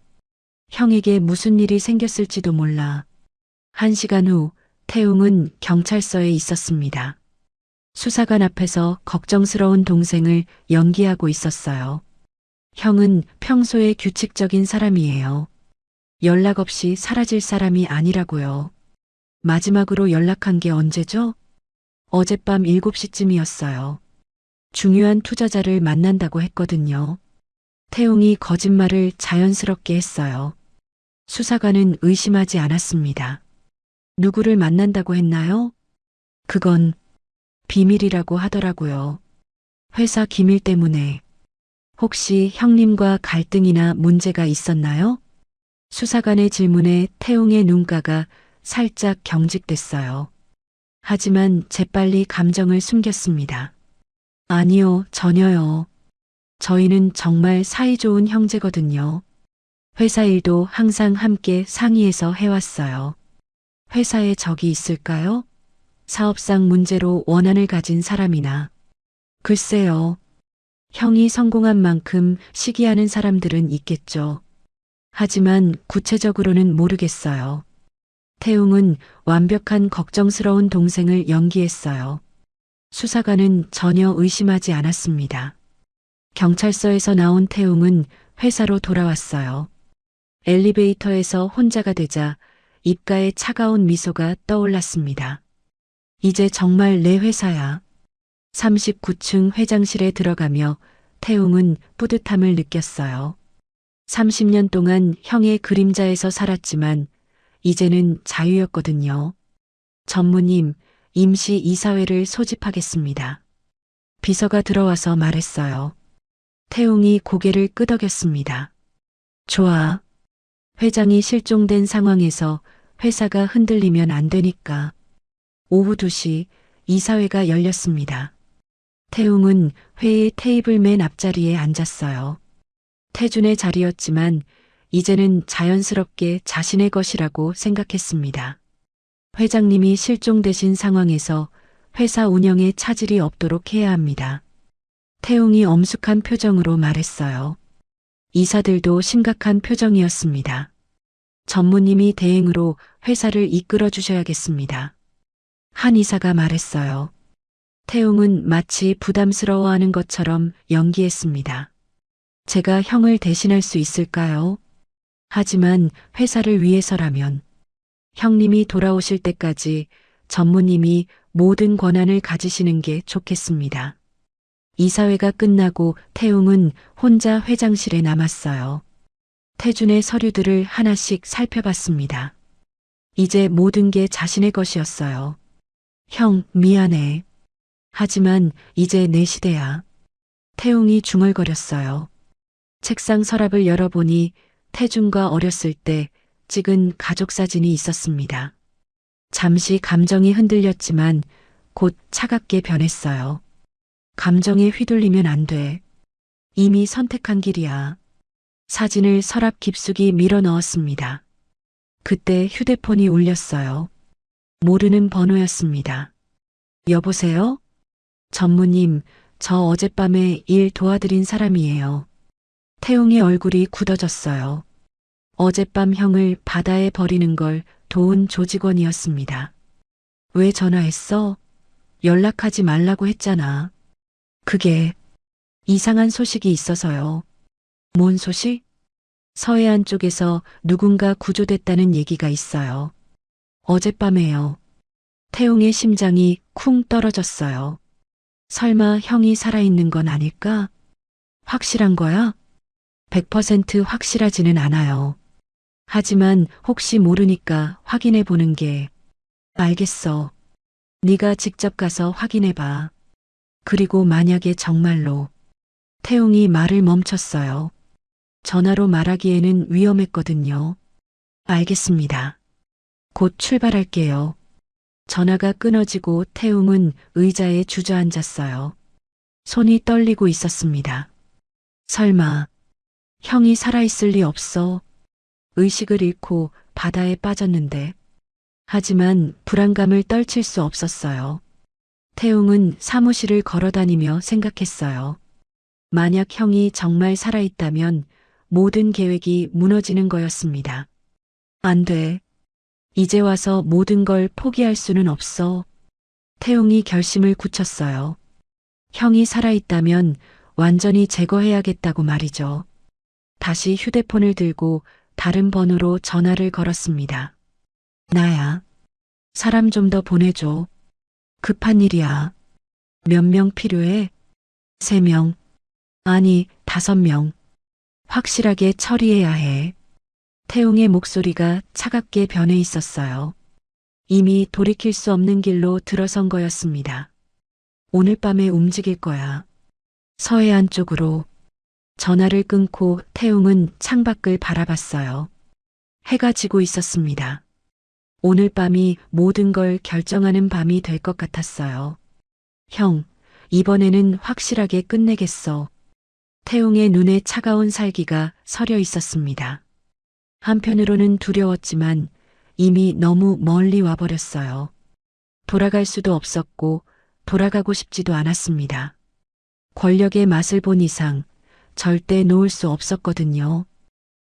B: 형에게 무슨 일이 생겼을지도 몰라. 1시간 후 태웅은 경찰서에 있었습니다. 수사관 앞에서 걱정스러운 동생을 연기하고 있었어요. 형은 평소에 규칙적인 사람이에요. 연락 없이 사라질 사람이 아니라고요. 마지막으로 연락한 게 언제죠? 어젯밤 7시쯤이었어요. 중요한 투자자를 만난다고 했거든요. 태웅이 거짓말을 자연스럽게 했어요. 수사관은 의심하지 않았습니다. 누구를 만난다고 했나요? 그건 비밀이라고 하더라고요. 회사 기밀 때문에. 혹시 형님과 갈등이나 문제가 있었나요? 수사관의 질문에 태웅의 눈가가 살짝 경직됐어요. 하지만 재빨리 감정을 숨겼습니다. 아니요, 전혀요. 저희는 정말 사이좋은 형제거든요. 회사 일도 항상 함께 상의해서 해왔어요. 회사에 적이 있을까요? 사업상 문제로 원한을 가진 사람이나. 글쎄요. 형이 성공한 만큼 시기하는 사람들은 있겠죠. 하지만 구체적으로는 모르겠어요. 태웅은 완벽한 걱정스러운 동생을 연기했어요. 수사관은 전혀 의심하지 않았습니다. 경찰서에서 나온 태웅은 회사로 돌아왔어요. 엘리베이터에서 혼자가 되자 입가에 차가운 미소가 떠올랐습니다. 이제 정말 내 회사야. 39층 회장실에 들어가며 태웅은 뿌듯함을 느꼈어요. 30년 동안 형의 그림자에서 살았지만 이제는 자유였거든요. 전무님, 임시 이사회를 소집하겠습니다. 비서가 들어와서 말했어요. 태웅이 고개를 끄덕였습니다. 좋아. 회장이 실종된 상황에서 회사가 흔들리면 안 되니까. 오후 2시 이사회가 열렸습니다. 태웅은 회의 테이블 맨 앞자리에 앉았어요. 태준의 자리였지만 이제는 자연스럽게 자신의 것이라고 생각했습니다. 회장님이 실종되신 상황에서 회사 운영에 차질이 없도록 해야 합니다. 태웅이 엄숙한 표정으로 말했어요. 이사들도 심각한 표정이었습니다. 전무님이 대행으로 회사를 이끌어 주셔야겠습니다. 한 이사가 말했어요. 태웅은 마치 부담스러워하는 것처럼 연기했습니다. 제가 형을 대신할 수 있을까요? 하지만 회사를 위해서라면 형님이 돌아오실 때까지 전무님이 모든 권한을 가지시는 게 좋겠습니다. 이사회가 끝나고 태웅은 혼자 회장실에 남았어요. 태준의 서류들을 하나씩 살펴봤습니다. 이제 모든 게 자신의 것이었어요. 형, 미안해. 하지만 이제 내 시대야. 태웅이 중얼거렸어요. 책상 서랍을 열어보니 태준과 어렸을 때 찍은 가족 사진이 있었습니다. 잠시 감정이 흔들렸지만 곧 차갑게 변했어요. 감정에 휘둘리면 안 돼. 이미 선택한 길이야. 사진을 서랍 깊숙이 밀어 넣었습니다. 그때 휴대폰이 울렸어요. 모르는 번호였습니다. 여보세요? 전무님, 저 어젯밤에 일 도와드린 사람이에요. 태웅의 얼굴이 굳어졌어요. 어젯밤 형을 바다에 버리는 걸 도운 조직원이었습니다. 왜 전화했어? 연락하지 말라고 했잖아. 그게 이상한 소식이 있어서요. 뭔 소식? 서해안 쪽에서 누군가 구조됐다는 얘기가 있어요. 어젯밤에요. 태웅의 심장이 쿵 떨어졌어요. 설마 형이 살아있는 건 아닐까? 확실한 거야? 100% 확실하지는 않아요. 하지만 혹시 모르니까 확인해 보는 게. 알겠어. 네가 직접 가서 확인해 봐. 그리고 만약에 정말로. 태웅이 말을 멈췄어요. 전화로 말하기에는 위험했거든요. 알겠습니다. 곧 출발할게요. 전화가 끊어지고 태웅은 의자에 주저앉았어요. 손이 떨리고 있었습니다. 설마 형이 살아있을 리 없어. 의식을 잃고 바다에 빠졌는데. 하지만 불안감을 떨칠 수 없었어요. 태웅은 사무실을 걸어다니며 생각했어요. 만약 형이 정말 살아있다면 모든 계획이 무너지는 거였습니다. 안 돼. 이제 와서 모든 걸 포기할 수는 없어. 태웅이 결심을 굳혔어요. 형이 살아있다면 완전히 제거해야겠다고 말이죠. 다시 휴대폰을 들고 다른 번호로 전화를 걸었습니다. 나야. 사람 좀 더 보내줘. 급한 일이야. 몇 명 필요해? 3명. 아니, 5명. 확실하게 처리해야 해. 태웅의 목소리가 차갑게 변해 있었어요. 이미 돌이킬 수 없는 길로 들어선 거였습니다. 오늘 밤에 움직일 거야. 서해안 쪽으로. 전화를 끊고 태웅은 창밖을 바라봤어요. 해가 지고 있었습니다. 오늘 밤이 모든 걸 결정하는 밤이 될 것 같았어요. 형, 이번에는 확실하게 끝내겠어. 태웅의 눈에 차가운 살기가 서려 있었습니다. 한편으로는 두려웠지만 이미 너무 멀리 와버렸어요. 돌아갈 수도 없었고 돌아가고 싶지도 않았습니다. 권력의 맛을 본 이상 절대 놓을 수 없었거든요.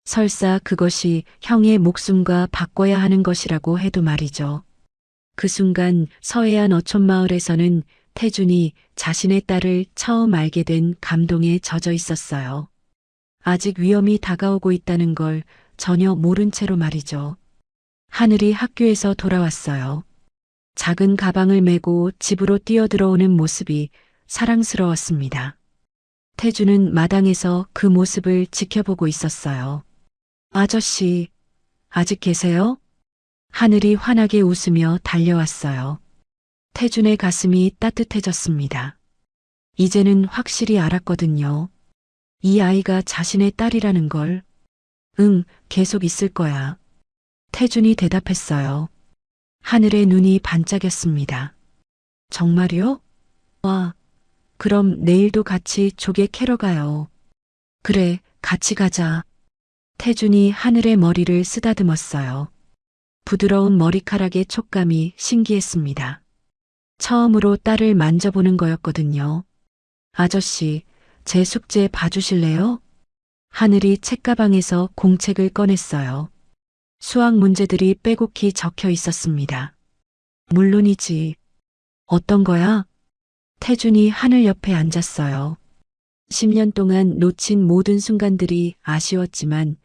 B: 설사 그것이 형의 목숨과 바꿔야 하는 것이라고 해도 말이죠. 그 순간 서해안 어촌마을에서는 태준이 자신의 딸을 처음 알게 된 감동에 젖어 있었어요. 아직 위험이 다가오고 있다는 걸 전혀 모른 채로 말이죠. 하늘이 학교에서 돌아왔어요. 작은 가방을 메고 집으로 뛰어들어오는 모습이 사랑스러웠습니다. 태준은 마당에서 그 모습을 지켜보고 있었어요. 아저씨, 아직 계세요? 하늘이 환하게 웃으며 달려왔어요. 태준의 가슴이 따뜻해졌습니다. 이제는 확실히 알았거든요. 이 아이가 자신의 딸이라는 걸. 응, 계속 있을 거야. 태준이 대답했어요. 하늘의 눈이 반짝였습니다. 정말요? 와, 그럼 내일도 같이 조개 캐러 가요. 그래, 같이 가자. 태준이 하늘의 머리를 쓰다듬었어요. 부드러운 머리카락의 촉감이 신기했습니다. 처음으로 딸을 만져보는 거였거든요. 아저씨, 제 숙제 봐주실래요? 하늘이 책가방에서 공책을 꺼냈어요. 수학 문제들이 빼곡히 적혀 있었습니다. 물론이지. 어떤 거야? 태준이 하늘 옆에 앉았어요. 10년 동안 놓친 모든 순간들이 아쉬웠지만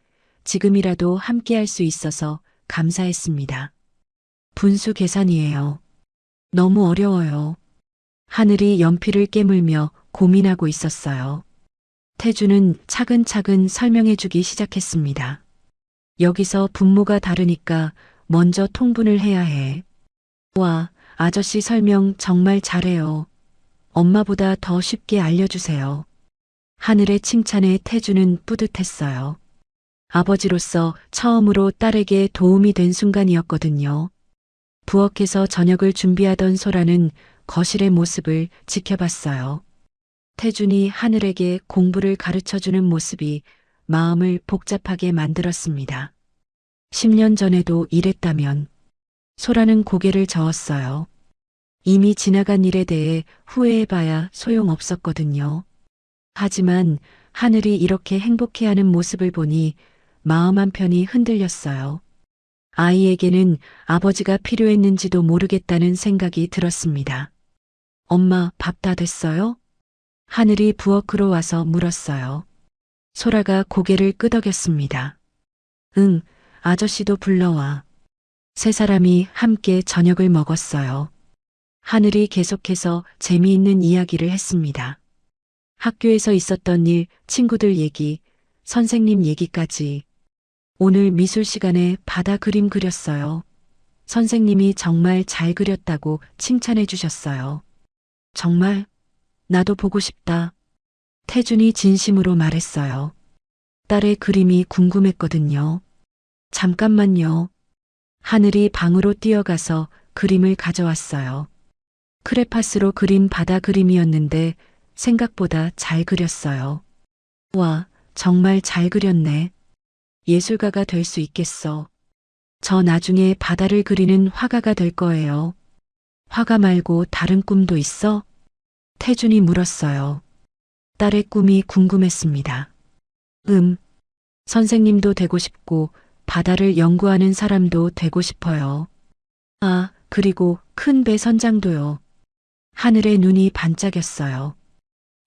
B: 지금이라도 함께할 수 있어서 감사했습니다. 분수 계산이에요. 너무 어려워요. 하늘이 연필을 깨물며 고민하고 있었어요. 태준은 차근차근 설명해주기 시작했습니다. 여기서 분모가 다르니까 먼저 통분을 해야 해. 와, 아저씨 설명 정말 잘해요. 엄마보다 더 쉽게 알려주세요. 하늘의 칭찬에 태준은 뿌듯했어요. 아버지로서 처음으로 딸에게 도움이 된 순간이었거든요. 부엌에서 저녁을 준비하던 소라는 거실의 모습을 지켜봤어요. 태준이 하늘에게 공부를 가르쳐주는 모습이 마음을 복잡하게 만들었습니다. 10년 전에도 이랬다면 소라는 고개를 저었어요. 이미 지나간 일에 대해 후회해봐야 소용없었거든요. 하지만 하늘이 이렇게 행복해하는 모습을 보니 마음 한편이 흔들렸어요. 아이에게는 아버지가 필요했는지도 모르겠다는 생각이 들었습니다. 엄마, 밥 다 됐어요? 하늘이 부엌으로 와서 물었어요. 소라가 고개를 끄덕였습니다. 응, 아저씨도 불러와. 세 사람이 함께 저녁을 먹었어요. 하늘이 계속해서 재미있는 이야기를 했습니다. 학교에서 있었던 일, 친구들 얘기, 선생님 얘기까지. 오늘 미술 시간에 바다 그림 그렸어요. 선생님이 정말 잘 그렸다고 칭찬해 주셨어요. 정말? 나도 보고 싶다. 태준이 진심으로 말했어요. 딸의 그림이 궁금했거든요. 잠깐만요. 하늘이 방으로 뛰어가서 그림을 가져왔어요. 크레파스로 그린 바다 그림이었는데 생각보다 잘 그렸어요. 와, 정말 잘 그렸네. 예술가가 될 수 있겠어. 저 나중에 바다를 그리는 화가가 될 거예요. 화가 말고 다른 꿈도 있어? 태준이 물었어요. 딸의 꿈이 궁금했습니다. 선생님도 되고 싶고 바다를 연구하는 사람도 되고 싶어요. 아, 그리고 큰 배 선장도요. 하늘의 눈이 반짝였어요.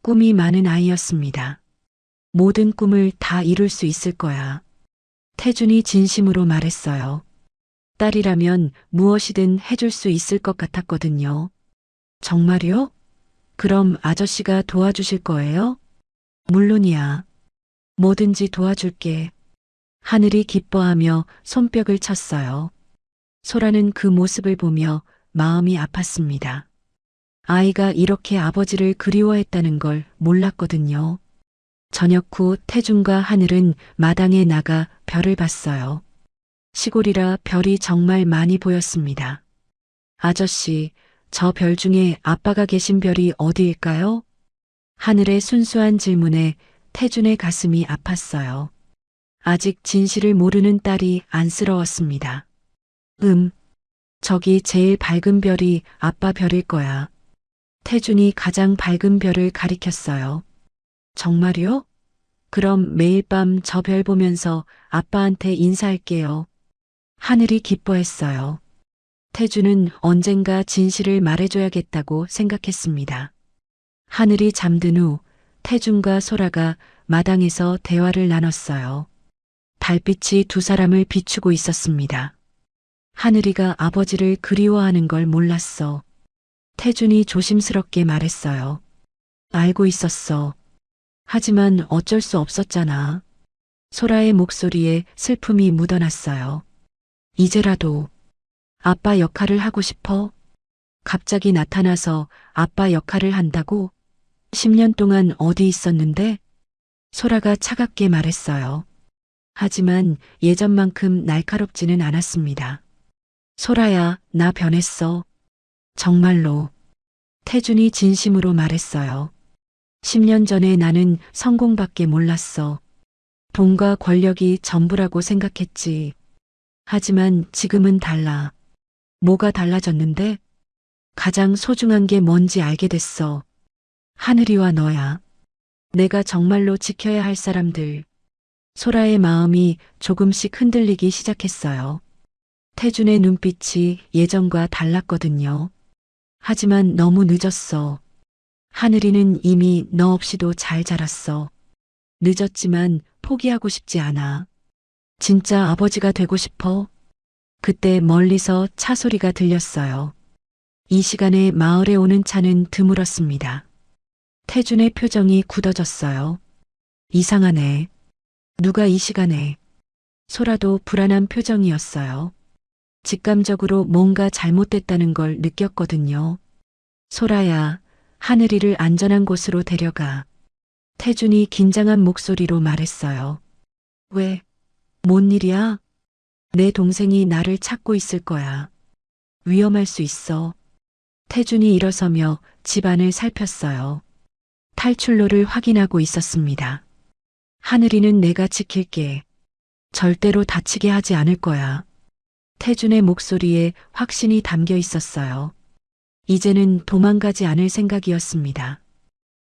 B: 꿈이 많은 아이였습니다. 모든 꿈을 다 이룰 수 있을 거야. 태준이 진심으로 말했어요. 딸이라면 무엇이든 해줄 수 있을 것 같았거든요. 정말요? 그럼 아저씨가 도와주실 거예요? 물론이야. 뭐든지 도와줄게. 하늘이 기뻐하며 손뼉을 쳤어요. 소라는 그 모습을 보며 마음이 아팠습니다. 아이가 이렇게 아버지를 그리워했다는 걸 몰랐거든요. 저녁 후 태준과 하늘은 마당에 나가 별을 봤어요. 시골이라 별이 정말 많이 보였습니다. 아저씨, 저 별 중에 아빠가 계신 별이 어디일까요? 하늘의 순수한 질문에 태준의 가슴이 아팠어요. 아직 진실을 모르는 딸이 안쓰러웠습니다. 저기 제일 밝은 별이 아빠 별일 거야. 태준이 가장 밝은 별을 가리켰어요. 정말요? 그럼 매일 밤 저 별 보면서 아빠한테 인사할게요. 하늘이 기뻐했어요. 태준은 언젠가 진실을 말해줘야겠다고 생각했습니다. 하늘이 잠든 후 태준과 소라가 마당에서 대화를 나눴어요. 달빛이 두 사람을 비추고 있었습니다. 하늘이가 아버지를 그리워하는 걸 몰랐어. 태준이 조심스럽게 말했어요. 알고 있었어. 하지만 어쩔 수 없었잖아. 소라의 목소리에 슬픔이 묻어났어요. 이제라도 아빠 역할을 하고 싶어? 갑자기 나타나서 아빠 역할을 한다고? 10년 동안 어디 있었는데? 소라가 차갑게 말했어요. 하지만 예전만큼 날카롭지는 않았습니다. 소라야, 나 변했어. 정말로. 태준이 진심으로 말했어요. 10년 전에 나는 성공밖에 몰랐어. 돈과 권력이 전부라고 생각했지. 하지만 지금은 달라. 뭐가 달라졌는데? 가장 소중한 게 뭔지 알게 됐어. 하늘이와 너야. 내가 정말로 지켜야 할 사람들. 소라의 마음이 조금씩 흔들리기 시작했어요. 태준의 눈빛이 예전과 달랐거든요. 하지만 너무 늦었어. 하늘이는 이미 너 없이도 잘 자랐어. 늦었지만 포기하고 싶지 않아. 진짜 아버지가 되고 싶어. 그때 멀리서 차 소리가 들렸어요. 이 시간에 마을에 오는 차는 드물었습니다. 태준의 표정이 굳어졌어요. 이상하네. 누가 이 시간에. 소라도 불안한 표정이었어요. 직감적으로 뭔가 잘못됐다는 걸 느꼈거든요. 소라야, 하늘이를 안전한 곳으로 데려가. 태준이 긴장한 목소리로 말했어요. 왜? 뭔 일이야? 내 동생이 나를 찾고 있을 거야. 위험할 수 있어. 태준이 일어서며 집안을 살폈어요. 탈출로를 확인하고 있었습니다. 하늘이는 내가 지킬게. 절대로 다치게 하지 않을 거야. 태준의 목소리에 확신이 담겨 있었어요. 이제는 도망가지 않을 생각이었습니다.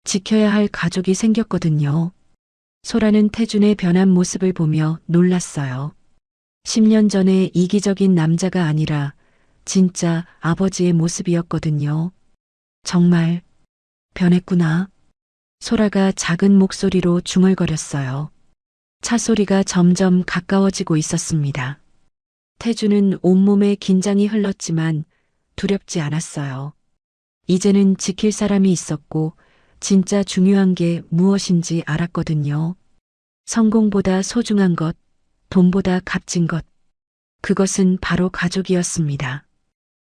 B: 지켜야 할 가족이 생겼거든요. 소라는 태준의 변한 모습을 보며 놀랐어요. 10년 전에 이기적인 남자가 아니라 진짜 아버지의 모습이었거든요. 정말 변했구나. 소라가 작은 목소리로 중얼거렸어요. 차 소리가 점점 가까워지고 있었습니다. 태준은 온몸에 긴장이 흘렀지만 두렵지 않았어요. 이제는 지킬 사람이 있었고 진짜 중요한 게 무엇인지 알았거든요. 성공보다 소중한 것, 돈보다 값진 것. 그것은 바로 가족이었습니다.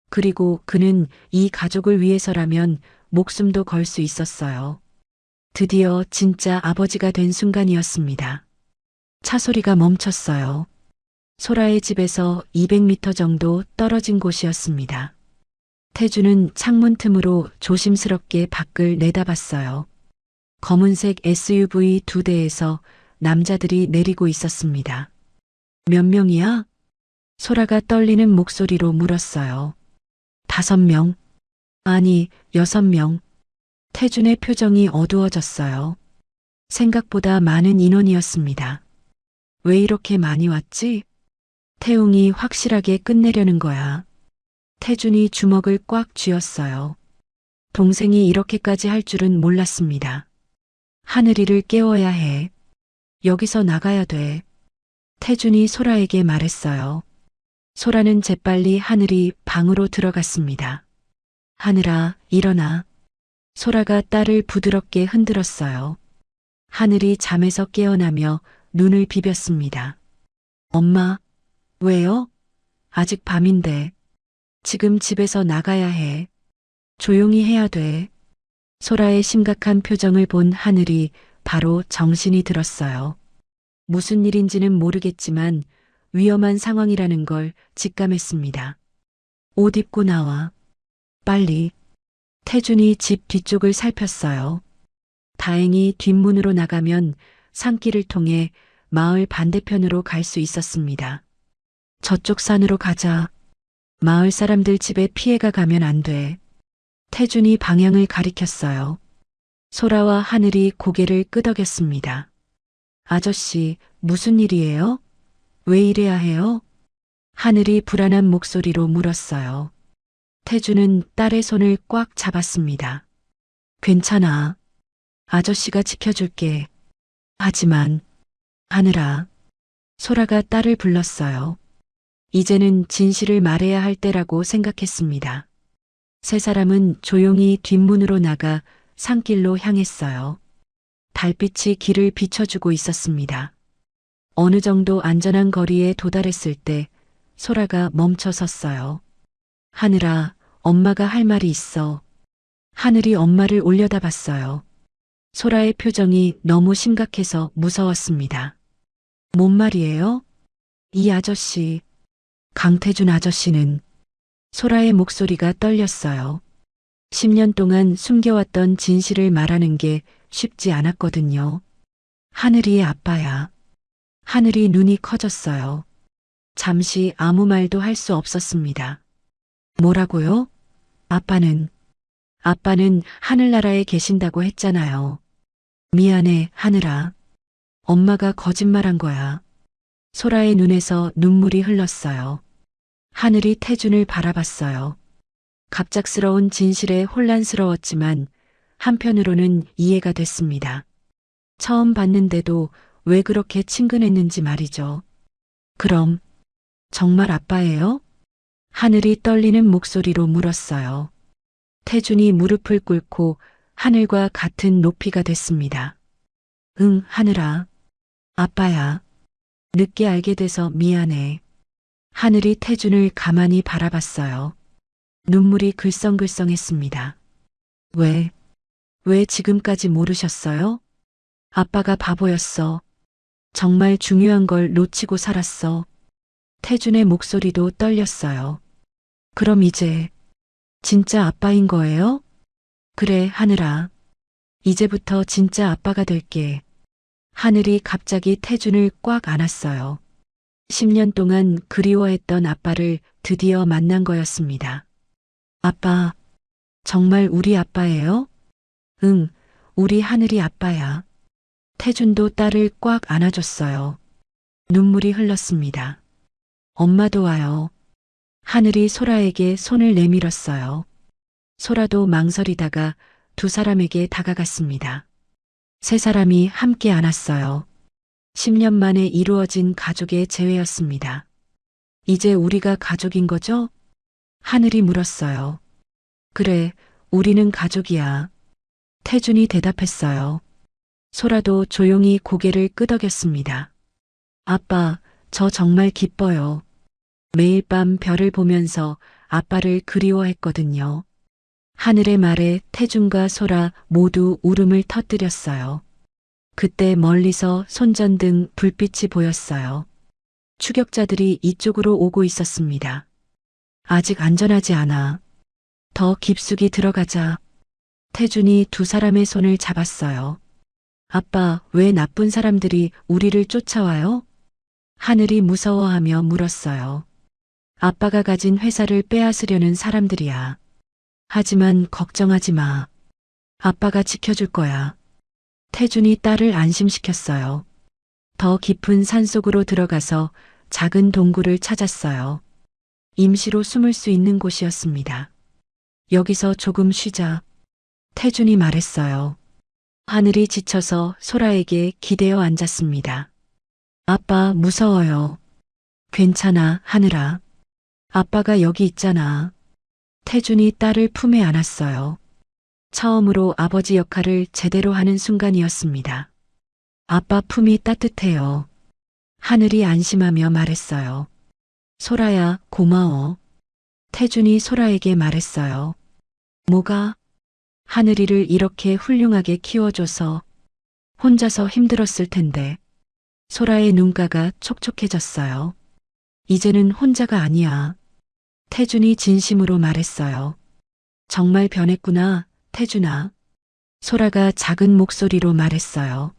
B: 그리고 그는 이 가족을 위해서라면 목숨도 걸 수 있었어요. 드디어 진짜 아버지가 된 순간이었습니다. 차 소리가 멈췄어요. 소라의 집에서 200m 정도 떨어진 곳이었습니다. 태준은 창문 틈으로 조심스럽게 밖을 내다봤어요. 검은색 SUV 2대에서 남자들이 내리고 있었습니다. 몇 명이야? 소라가 떨리는 목소리로 물었어요. 5명. 아니, 6명. 태준의 표정이 어두워졌어요. 생각보다 많은 인원이었습니다. 왜 이렇게 많이 왔지? 태웅이 확실하게 끝내려는 거야. 태준이 주먹을 꽉 쥐었어요. 동생이 이렇게까지 할 줄은 몰랐습니다. 하늘이를 깨워야 해. 여기서 나가야 돼. 태준이 소라에게 말했어요. 소라는 재빨리 하늘이 방으로 들어갔습니다. 하늘아, 일어나. 소라가 딸을 부드럽게 흔들었어요. 하늘이 잠에서 깨어나며 눈을 비볐습니다. 엄마, 왜요? 아직 밤인데. 지금 집에서 나가야 해. 조용히 해야 돼. 소라의 심각한 표정을 본 하늘이 바로 정신이 들었어요. 무슨 일인지는 모르겠지만 위험한 상황이라는 걸 직감했습니다. 옷 입고 나와. 빨리. 태준이 집 뒤쪽을 살폈어요. 다행히 뒷문으로 나가면 산길을 통해 마을 반대편으로 갈 수 있었습니다. 저쪽 산으로 가자. 마을 사람들 집에 피해가 가면 안 돼. 태준이 방향을 가리켰어요. 소라와 하늘이 고개를 끄덕였습니다. 아저씨, 무슨 일이에요? 왜 이래야 해요? 하늘이 불안한 목소리로 물었어요. 태준은 딸의 손을 꽉 잡았습니다. 괜찮아. 아저씨가 지켜줄게. 하지만, 하늘아. 소라가 딸을 불렀어요. 이제는 진실을 말해야 할 때라고 생각했습니다. 세 사람은 조용히 뒷문으로 나가 산길로 향했어요. 달빛이 길을 비춰주고 있었습니다. 어느 정도 안전한 거리에 도달했을 때 소라가 멈춰 섰어요. 하늘아, 엄마가 할 말이 있어. 하늘이 엄마를 올려다봤어요. 소라의 표정이 너무 심각해서 무서웠습니다. 뭔 말이에요? 이 아저씨, 강태준 아저씨는. 소라의 목소리가 떨렸어요. 10년 동안 숨겨왔던 진실을 말하는 게 쉽지 않았거든요. 하늘이의 아빠야. 하늘이 눈이 커졌어요. 잠시 아무 말도 할 수 없었습니다. 뭐라고요? 아빠는 하늘나라에 계신다고 했잖아요. 미안해, 하늘아. 엄마가 거짓말한 거야. 소라의 눈에서 눈물이 흘렀어요. 하늘이 태준을 바라봤어요. 갑작스러운 진실에 혼란스러웠지만 한편으로는 이해가 됐습니다. 처음 봤는데도 왜 그렇게 친근했는지 말이죠. 그럼 정말 아빠예요? 하늘이 떨리는 목소리로 물었어요. 태준이 무릎을 꿇고 하늘과 같은 높이가 됐습니다. 응, 하늘아. 아빠야. 늦게 알게 돼서 미안해. 하늘이 태준을 가만히 바라봤어요. 눈물이 글썽글썽했습니다. 왜 지금까지 모르셨어요? 아빠가 바보였어. 정말 중요한 걸 놓치고 살았어. 태준의 목소리도 떨렸어요. 그럼 이제 진짜 아빠인 거예요? 그래, 하늘아. 이제부터 진짜 아빠가 될게. 하늘이 갑자기 태준을 꽉 안았어요. 10년 동안 그리워했던 아빠를 드디어 만난 거였습니다. 아빠, 정말 우리 아빠예요? 응, 우리 하늘이 아빠야. 태준도 딸을 꽉 안아줬어요. 눈물이 흘렀습니다. 엄마도 와요. 하늘이 소라에게 손을 내밀었어요. 소라도 망설이다가 두 사람에게 다가갔습니다. 세 사람이 함께 안았어요. 10년 만에 이루어진 가족의 재회였습니다. 이제 우리가 가족인 거죠? 하늘이 물었어요. 그래, 우리는 가족이야. 태준이 대답했어요. 소라도 조용히 고개를 끄덕였습니다. 아빠, 저 정말 기뻐요. 매일 밤 별을 보면서 아빠를 그리워했거든요. 하늘의 말에 태준과 소라 모두 울음을 터뜨렸어요. 그때 멀리서 손전등 불빛이 보였어요. 추격자들이 이쪽으로 오고 있었습니다. 아직 안전하지 않아. 더 깊숙이 들어가자. 태준이 두 사람의 손을 잡았어요. 아빠, 왜 나쁜 사람들이 우리를 쫓아와요? 하늘이 무서워하며 물었어요. 아빠가 가진 회사를 빼앗으려는 사람들이야. 하지만 걱정하지 마. 아빠가 지켜줄 거야. 태준이 딸을 안심시켰어요. 더 깊은 산속으로 들어가서 작은 동굴을 찾았어요. 임시로 숨을 수 있는 곳이었습니다. 여기서 조금 쉬자. 태준이 말했어요. 하늘이 지쳐서 소라에게 기대어 앉았습니다. 아빠, 무서워요. 괜찮아, 하늘아. 아빠가 여기 있잖아. 태준이 딸을 품에 안았어요. 처음으로 아버지 역할을 제대로 하는 순간이었습니다. 아빠 품이 따뜻해요. 하늘이 안심하며 말했어요. 소라야, 고마워. 태준이 소라에게 말했어요. 뭐가? 하늘이를 이렇게 훌륭하게 키워줘서 혼자서 힘들었을 텐데. 소라의 눈가가 촉촉해졌어요. 이제는 혼자가 아니야. 태준이 진심으로 말했어요. 정말 변했구나, 태준아. 소라가 작은 목소리로 말했어요.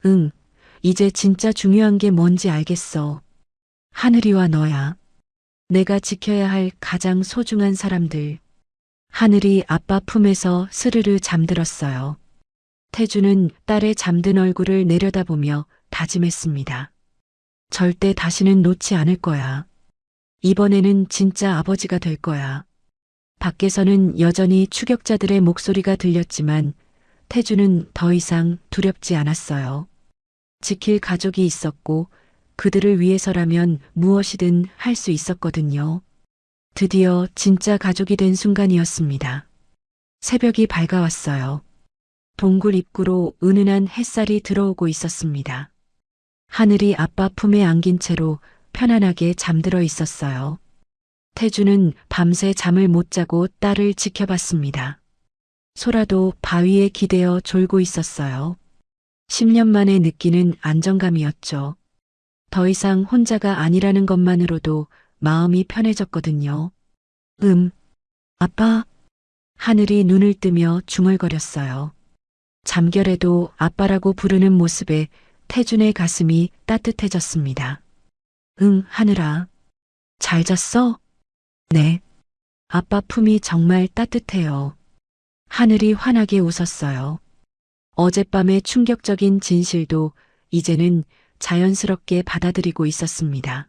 B: 응, 이제 진짜 중요한 게 뭔지 알겠어. 하늘이와 너야. 내가 지켜야 할 가장 소중한 사람들. 하늘이 아빠 품에서 스르르 잠들었어요. 태주는 딸의 잠든 얼굴을 내려다보며 다짐했습니다. 절대 다시는 놓지 않을 거야. 이번에는 진짜 아버지가 될 거야. 밖에서는 여전히 추격자들의 목소리가 들렸지만 태주는 더 이상 두렵지 않았어요. 지킬 가족이 있었고 그들을 위해서라면 무엇이든 할 수 있었거든요. 드디어 진짜 가족이 된 순간이었습니다. 새벽이 밝아왔어요. 동굴 입구로 은은한 햇살이 들어오고 있었습니다. 하늘이 아빠 품에 안긴 채로 편안하게 잠들어 있었어요. 태주는 밤새 잠을 못 자고 딸을 지켜봤습니다. 소라도 바위에 기대어 졸고 있었어요. 10년 만에 느끼는 안정감이었죠. 더 이상 혼자가 아니라는 것만으로도 마음이 편해졌거든요. 아빠. 하늘이 눈을 뜨며 중얼거렸어요. 잠결에도 아빠라고 부르는 모습에 태준의 가슴이 따뜻해졌습니다. 응, 하늘아. 잘 잤어? 네. 아빠 품이 정말 따뜻해요. 하늘이 환하게 웃었어요. 어젯밤의 충격적인 진실도 이제는 자연스럽게 받아들이고 있었습니다.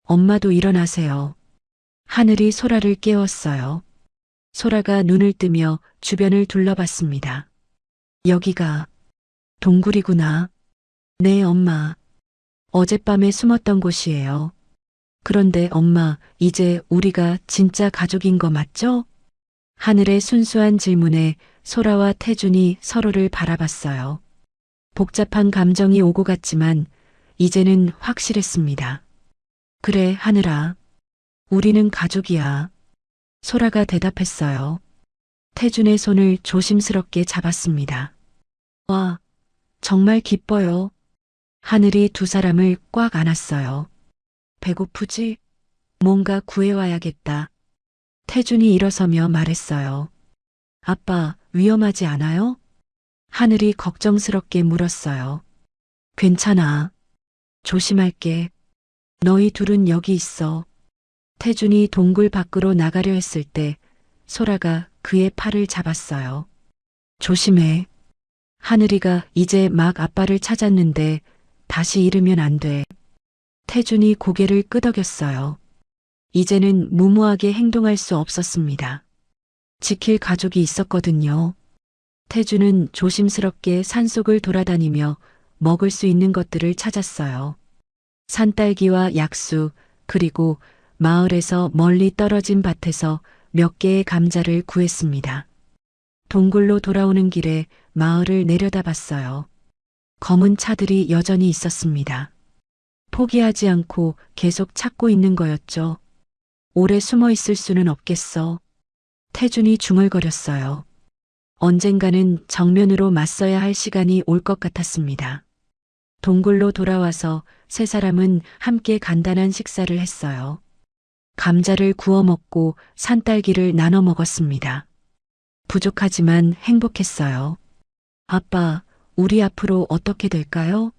B: 엄마도 일어나세요. 하늘이 소라를 깨웠어요. 소라가 눈을 뜨며 주변을 둘러봤습니다. 여기가 동굴이구나. 네, 엄마. 어젯밤에 숨었던 곳이에요. 그런데 엄마, 이제 우리가 진짜 가족인 거 맞죠? 하늘의 순수한 질문에 소라와 태준이 서로를 바라봤어요. 복잡한 감정이 오고 갔지만 이제는 확실했습니다. 그래, 하늘아. 우리는 가족이야. 소라가 대답했어요. 태준의 손을 조심스럽게 잡았습니다. 와, 정말 기뻐요. 하늘이 두 사람을 꽉 안았어요. 배고프지? 뭔가 구해와야겠다. 태준이 일어서며 말했어요. 아빠, 위험하지 않아요? 하늘이 걱정스럽게 물었어요. 괜찮아. 조심할게. 너희 둘은 여기 있어. 태준이 동굴 밖으로 나가려 했을 때 소라가 그의 팔을 잡았어요. 조심해. 하늘이가 이제 막 아빠를 찾았는데 다시 잃으면 안 돼. 태준이 고개를 끄덕였어요. 이제는 무모하게 행동할 수 없었습니다. 지킬 가족이 있었거든요. 태준은 조심스럽게 산속을 돌아다니며 먹을 수 있는 것들을 찾았어요. 산딸기와 약수, 그리고 마을에서 멀리 떨어진 밭에서 몇 개의 감자를 구했습니다. 동굴로 돌아오는 길에 마을을 내려다봤어요. 검은 차들이 여전히 있었습니다. 포기하지 않고 계속 찾고 있는 거였죠. 오래 숨어 있을 수는 없겠어. 태준이 중얼거렸어요. 언젠가는 정면으로 맞서야 할 시간이 올 것 같았습니다. 동굴로 돌아와서 세 사람은 함께 간단한 식사를 했어요. 감자를 구워 먹고 산딸기를 나눠 먹었습니다. 부족하지만 행복했어요. 아빠, 우리 앞으로 어떻게 될까요?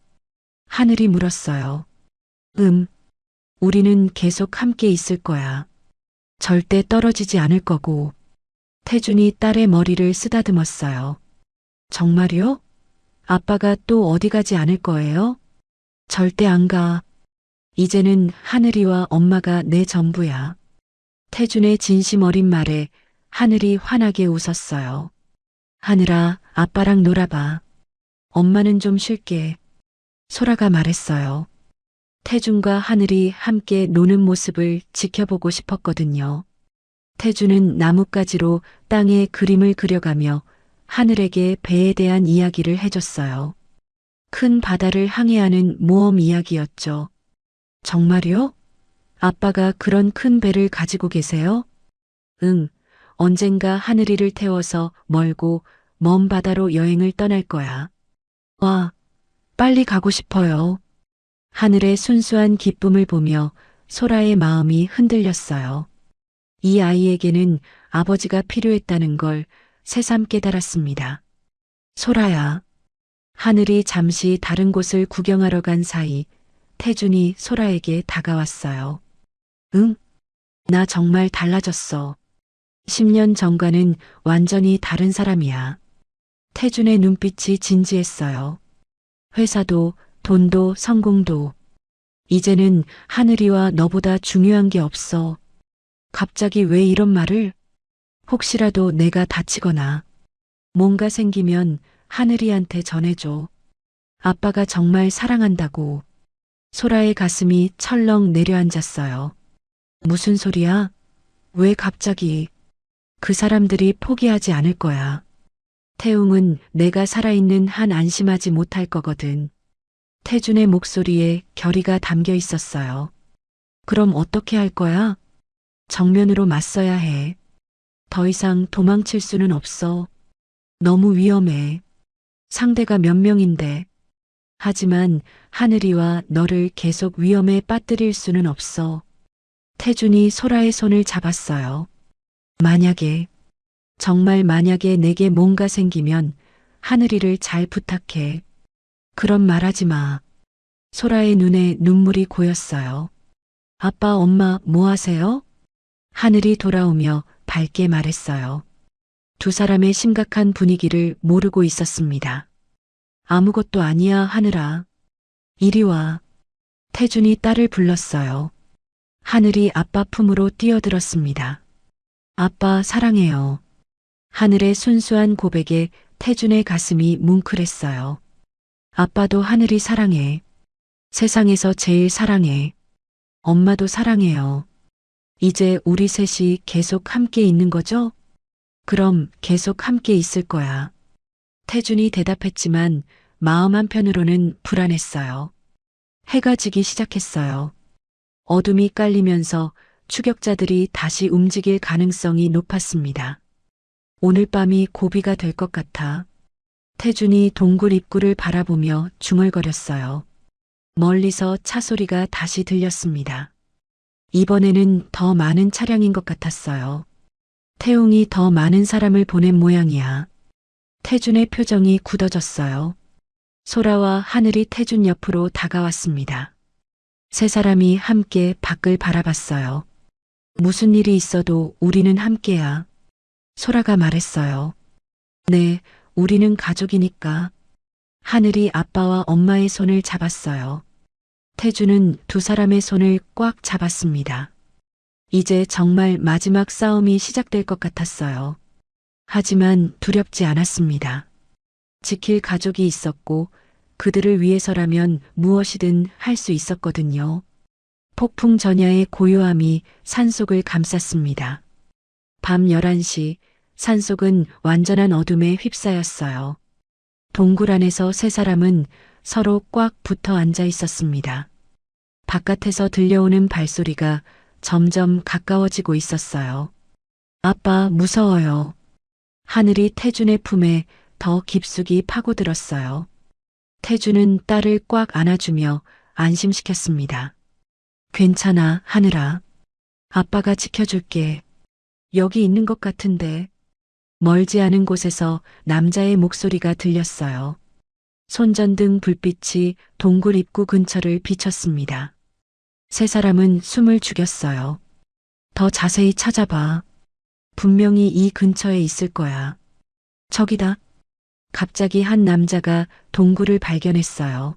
B: 하늘이 물었어요. 우리는 계속 함께 있을 거야. 절대 떨어지지 않을 거고. 태준이 딸의 머리를 쓰다듬었어요. 정말요? 아빠가 또 어디 가지 않을 거예요? 절대 안 가. 이제는 하늘이와 엄마가 내 전부야. 태준의 진심 어린 말에 하늘이 환하게 웃었어요. 하늘아, 아빠랑 놀아봐. 엄마는 좀 쉴게. 소라가 말했어요. 태준과 하늘이 함께 노는 모습을 지켜보고 싶었거든요. 태준은 나뭇가지로 땅에 그림을 그려가며 하늘에게 배에 대한 이야기를 해줬어요. 큰 바다를 항해하는 모험 이야기였죠. 정말요? 아빠가 그런 큰 배를 가지고 계세요? 응, 언젠가 하늘이를 태워서 멀고 먼 바다로 여행을 떠날 거야. 와, 빨리 가고 싶어요. 하늘의 순수한 기쁨을 보며 소라의 마음이 흔들렸어요. 이 아이에게는 아버지가 필요했다는 걸 새삼 깨달았습니다. 소라야. 하늘이 잠시 다른 곳을 구경하러 간 사이 태준이 소라에게 다가왔어요. 응? 나 정말 달라졌어. 10년 전과는 완전히 다른 사람이야. 태준의 눈빛이 진지했어요. 회사도, 돈도, 성공도. 이제는 하늘이와 너보다 중요한 게 없어. 갑자기 왜 이런 말을? 혹시라도 내가 다치거나 뭔가 생기면 하늘이한테 전해줘. 아빠가 정말 사랑한다고. 소라의 가슴이 철렁 내려앉았어요. 무슨 소리야? 왜 갑자기? 그 사람들이 포기하지 않을 거야. 태웅은 내가 살아있는 한 안심하지 못할 거거든. 태준의 목소리에 결의가 담겨 있었어요. 그럼 어떻게 할 거야? 정면으로 맞서야 해. 더 이상 도망칠 수는 없어. 너무 위험해. 상대가 몇 명인데. 하지만 하늘이와 너를 계속 위험에 빠뜨릴 수는 없어. 태준이 소라의 손을 잡았어요. 만약에, 정말 만약에 내게 뭔가 생기면 하늘이를 잘 부탁해. 그런 말하지 마. 소라의 눈에 눈물이 고였어요. 아빠, 엄마, 뭐 하세요? 하늘이 돌아오며 밝게 말했어요. 두 사람의 심각한 분위기를 모르고 있었습니다. 아무것도 아니야, 하늘아. 이리 와. 태준이 딸을 불렀어요. 하늘이 아빠 품으로 뛰어들었습니다. 아빠, 사랑해요. 하늘의 순수한 고백에 태준의 가슴이 뭉클했어요. 아빠도 하늘이 사랑해. 세상에서 제일 사랑해. 엄마도 사랑해요. 이제 우리 셋이 계속 함께 있는 거죠? 그럼 계속 함께 있을 거야. 태준이 대답했지만 마음 한편으로는 불안했어요. 해가 지기 시작했어요. 어둠이 깔리면서 추격자들이 다시 움직일 가능성이 높았습니다. 오늘 밤이 고비가 될 것 같아. 태준이 동굴 입구를 바라보며 중얼거렸어요. 멀리서 차 소리가 다시 들렸습니다. 이번에는 더 많은 차량인 것 같았어요. 태웅이 더 많은 사람을 보낸 모양이야. 태준의 표정이 굳어졌어요. 소라와 하늘이 태준 옆으로 다가왔습니다. 세 사람이 함께 밖을 바라봤어요. 무슨 일이 있어도 우리는 함께야. 소라가 말했어요. 네, 우리는 가족이니까. 하늘이 아빠와 엄마의 손을 잡았어요. 태준은 두 사람의 손을 꽉 잡았습니다. 이제 정말 마지막 싸움이 시작될 것 같았어요. 하지만 두렵지 않았습니다. 지킬 가족이 있었고 그들을 위해서라면 무엇이든 할 수 있었거든요. 폭풍 전야의 고요함이 산속을 감쌌습니다. 밤 11시 산속은 완전한 어둠에 휩싸였어요. 동굴 안에서 세 사람은 서로 꽉 붙어 앉아 있었습니다. 바깥에서 들려오는 발소리가 점점 가까워지고 있었어요. 아빠, 무서워요. 하늘이 태준의 품에 더 깊숙이 파고들었어요. 태준은 딸을 꽉 안아주며 안심시켰습니다. 괜찮아, 하늘아. 아빠가 지켜줄게. 여기 있는 것 같은데. 멀지 않은 곳에서 남자의 목소리가 들렸어요. 손전등 불빛이 동굴 입구 근처를 비췄습니다. 세 사람은 숨을 죽였어요. 더 자세히 찾아봐. 분명히 이 근처에 있을 거야. 저기다. 갑자기 한 남자가 동굴을 발견했어요.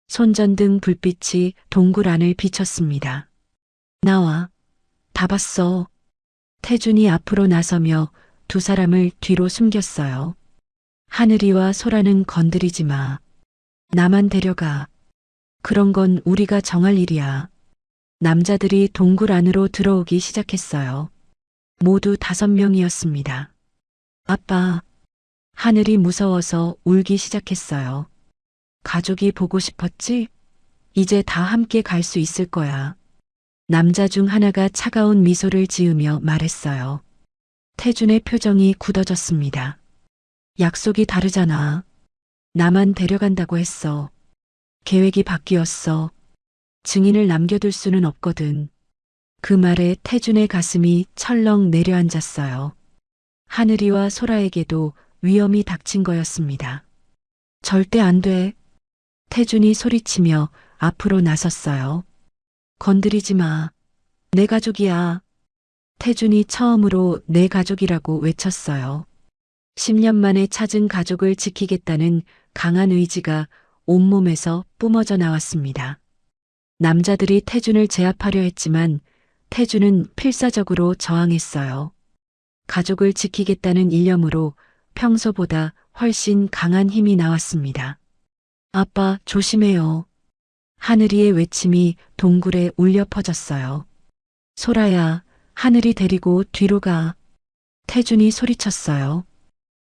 B: 손전등 불빛이 동굴 안을 비췄습니다. 나와. 다 봤어. 태준이 앞으로 나서며 두 사람을 뒤로 숨겼어요. 하늘이와 소라는 건드리지 마. 나만 데려가. 그런 건 우리가 정할 일이야. 남자들이 동굴 안으로 들어오기 시작했어요. 모두 5명이었습니다. 아빠. 하늘이 무서워서 울기 시작했어요. 가족이 보고 싶었지? 이제 다 함께 갈 수 있을 거야. 남자 중 하나가 차가운 미소를 지으며 말했어요. 태준의 표정이 굳어졌습니다. 약속이 다르잖아. 나만 데려간다고 했어. 계획이 바뀌었어. 증인을 남겨둘 수는 없거든. 그 말에 태준의 가슴이 철렁 내려앉았어요. 하늘이와 소라에게도 위험이 닥친 거였습니다. 절대 안 돼. 태준이 소리치며 앞으로 나섰어요. 건드리지 마. 내 가족이야. 태준이 처음으로 내 가족이라고 외쳤어요. 10년 만에 찾은 가족을 지키겠다는 강한 의지가 온몸에서 뿜어져 나왔습니다. 남자들이 태준을 제압하려 했지만 태준은 필사적으로 저항했어요. 가족을 지키겠다는 일념으로 평소보다 훨씬 강한 힘이 나왔습니다. 아빠, 조심해요. 하늘이의 외침이 동굴에 울려 퍼졌어요. 소라야, 하늘이 데리고 뒤로 가. 태준이 소리쳤어요.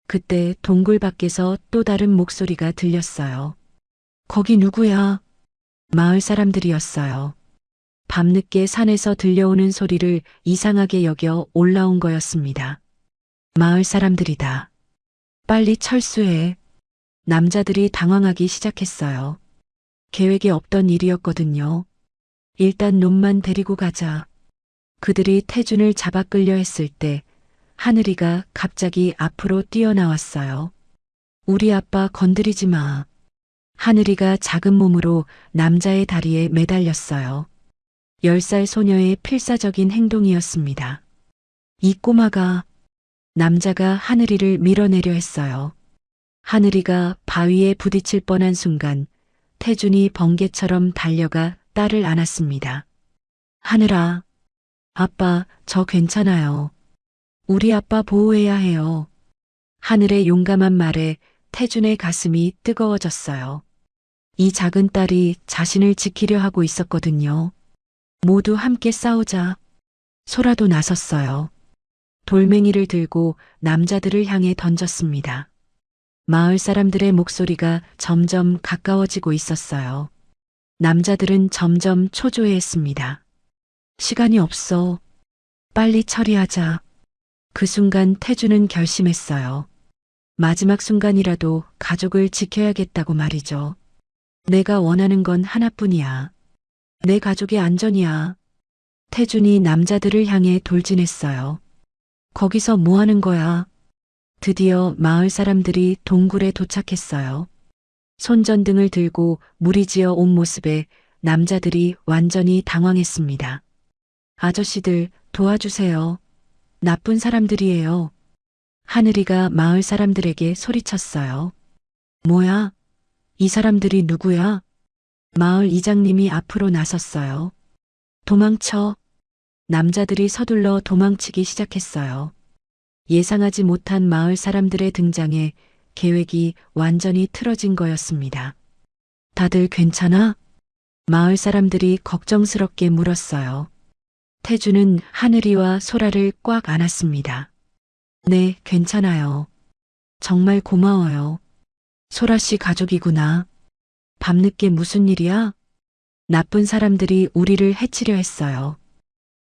B: 그때 동굴 밖에서 또 다른 목소리가 들렸어요. 거기 누구야? 마을 사람들이었어요. 밤늦게 산에서 들려오는 소리를 이상하게 여겨 올라온 거였습니다. 마을 사람들이다. 빨리 철수해. 남자들이 당황하기 시작했어요. 계획에 없던 일이었거든요. 일단 놈만 데리고 가자. 그들이 태준을 잡아 끌려 했을 때 하늘이가 갑자기 앞으로 뛰어나왔어요. 우리 아빠 건드리지 마. 하늘이가 작은 몸으로 남자의 다리에 매달렸어요. 10살 소녀의 필사적인 행동이었습니다. 이 꼬마가 남자가 하늘이를 밀어내려 했어요. 하늘이가 바위에 부딪힐 뻔한 순간 태준이 번개처럼 달려가 딸을 안았습니다. 하늘아, 아빠, 저 괜찮아요. 우리 아빠 보호해야 해요. 하늘의 용감한 말에 태준의 가슴이 뜨거워졌어요. 이 작은 딸이 자신을 지키려 하고 있었거든요. 모두 함께 싸우자. 소라도 나섰어요. 돌멩이를 들고 남자들을 향해 던졌습니다. 마을 사람들의 목소리가 점점 가까워지고 있었어요. 남자들은 점점 초조해했습니다. 시간이 없어. 빨리 처리하자. 그 순간 태준은 결심했어요. 마지막 순간이라도 가족을 지켜야겠다고 말이죠. 내가 원하는 건 하나뿐이야. 내 가족의 안전이야. 태준이 남자들을 향해 돌진했어요. 거기서 뭐 하는 거야? 드디어 마을 사람들이 동굴에 도착했어요. 손전등을 들고 무리지어 온 모습에 남자들이 완전히 당황했습니다. 아저씨들 도와주세요. 나쁜 사람들이에요. 하늘이가 마을 사람들에게 소리쳤어요. 뭐야? 이 사람들이 누구야? 마을 이장님이 앞으로 나섰어요. 도망쳐. 남자들이 서둘러 도망치기 시작했어요. 예상하지 못한 마을 사람들의 등장에 계획이 완전히 틀어진 거였습니다. 다들 괜찮아? 마을 사람들이 걱정스럽게 물었어요. 태준은 하늘이와 소라를 꽉 안았습니다. 네, 괜찮아요. 정말 고마워요. 소라 씨 가족이구나. 밤늦게 무슨 일이야? 나쁜 사람들이 우리를 해치려 했어요.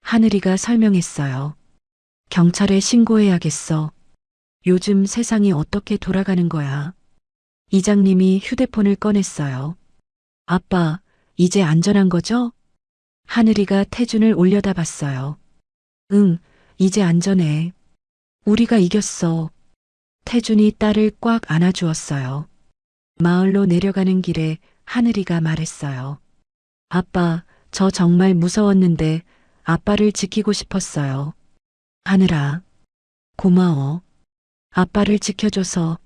B: 하늘이가 설명했어요. 경찰에 신고해야겠어. 요즘 세상이 어떻게 돌아가는 거야? 이장님이 휴대폰을 꺼냈어요. 아빠, 이제 안전한 거죠? 하늘이가 태준을 올려다봤어요. 응, 이제 안전해. 우리가 이겼어. 태준이 딸을 꽉 안아주었어요. 마을로 내려가는 길에 하늘이가 말했어요. 아빠, 저 정말 무서웠는데 아빠를 지키고 싶었어요. 하늘아, 고마워. 아빠를 지켜줘서.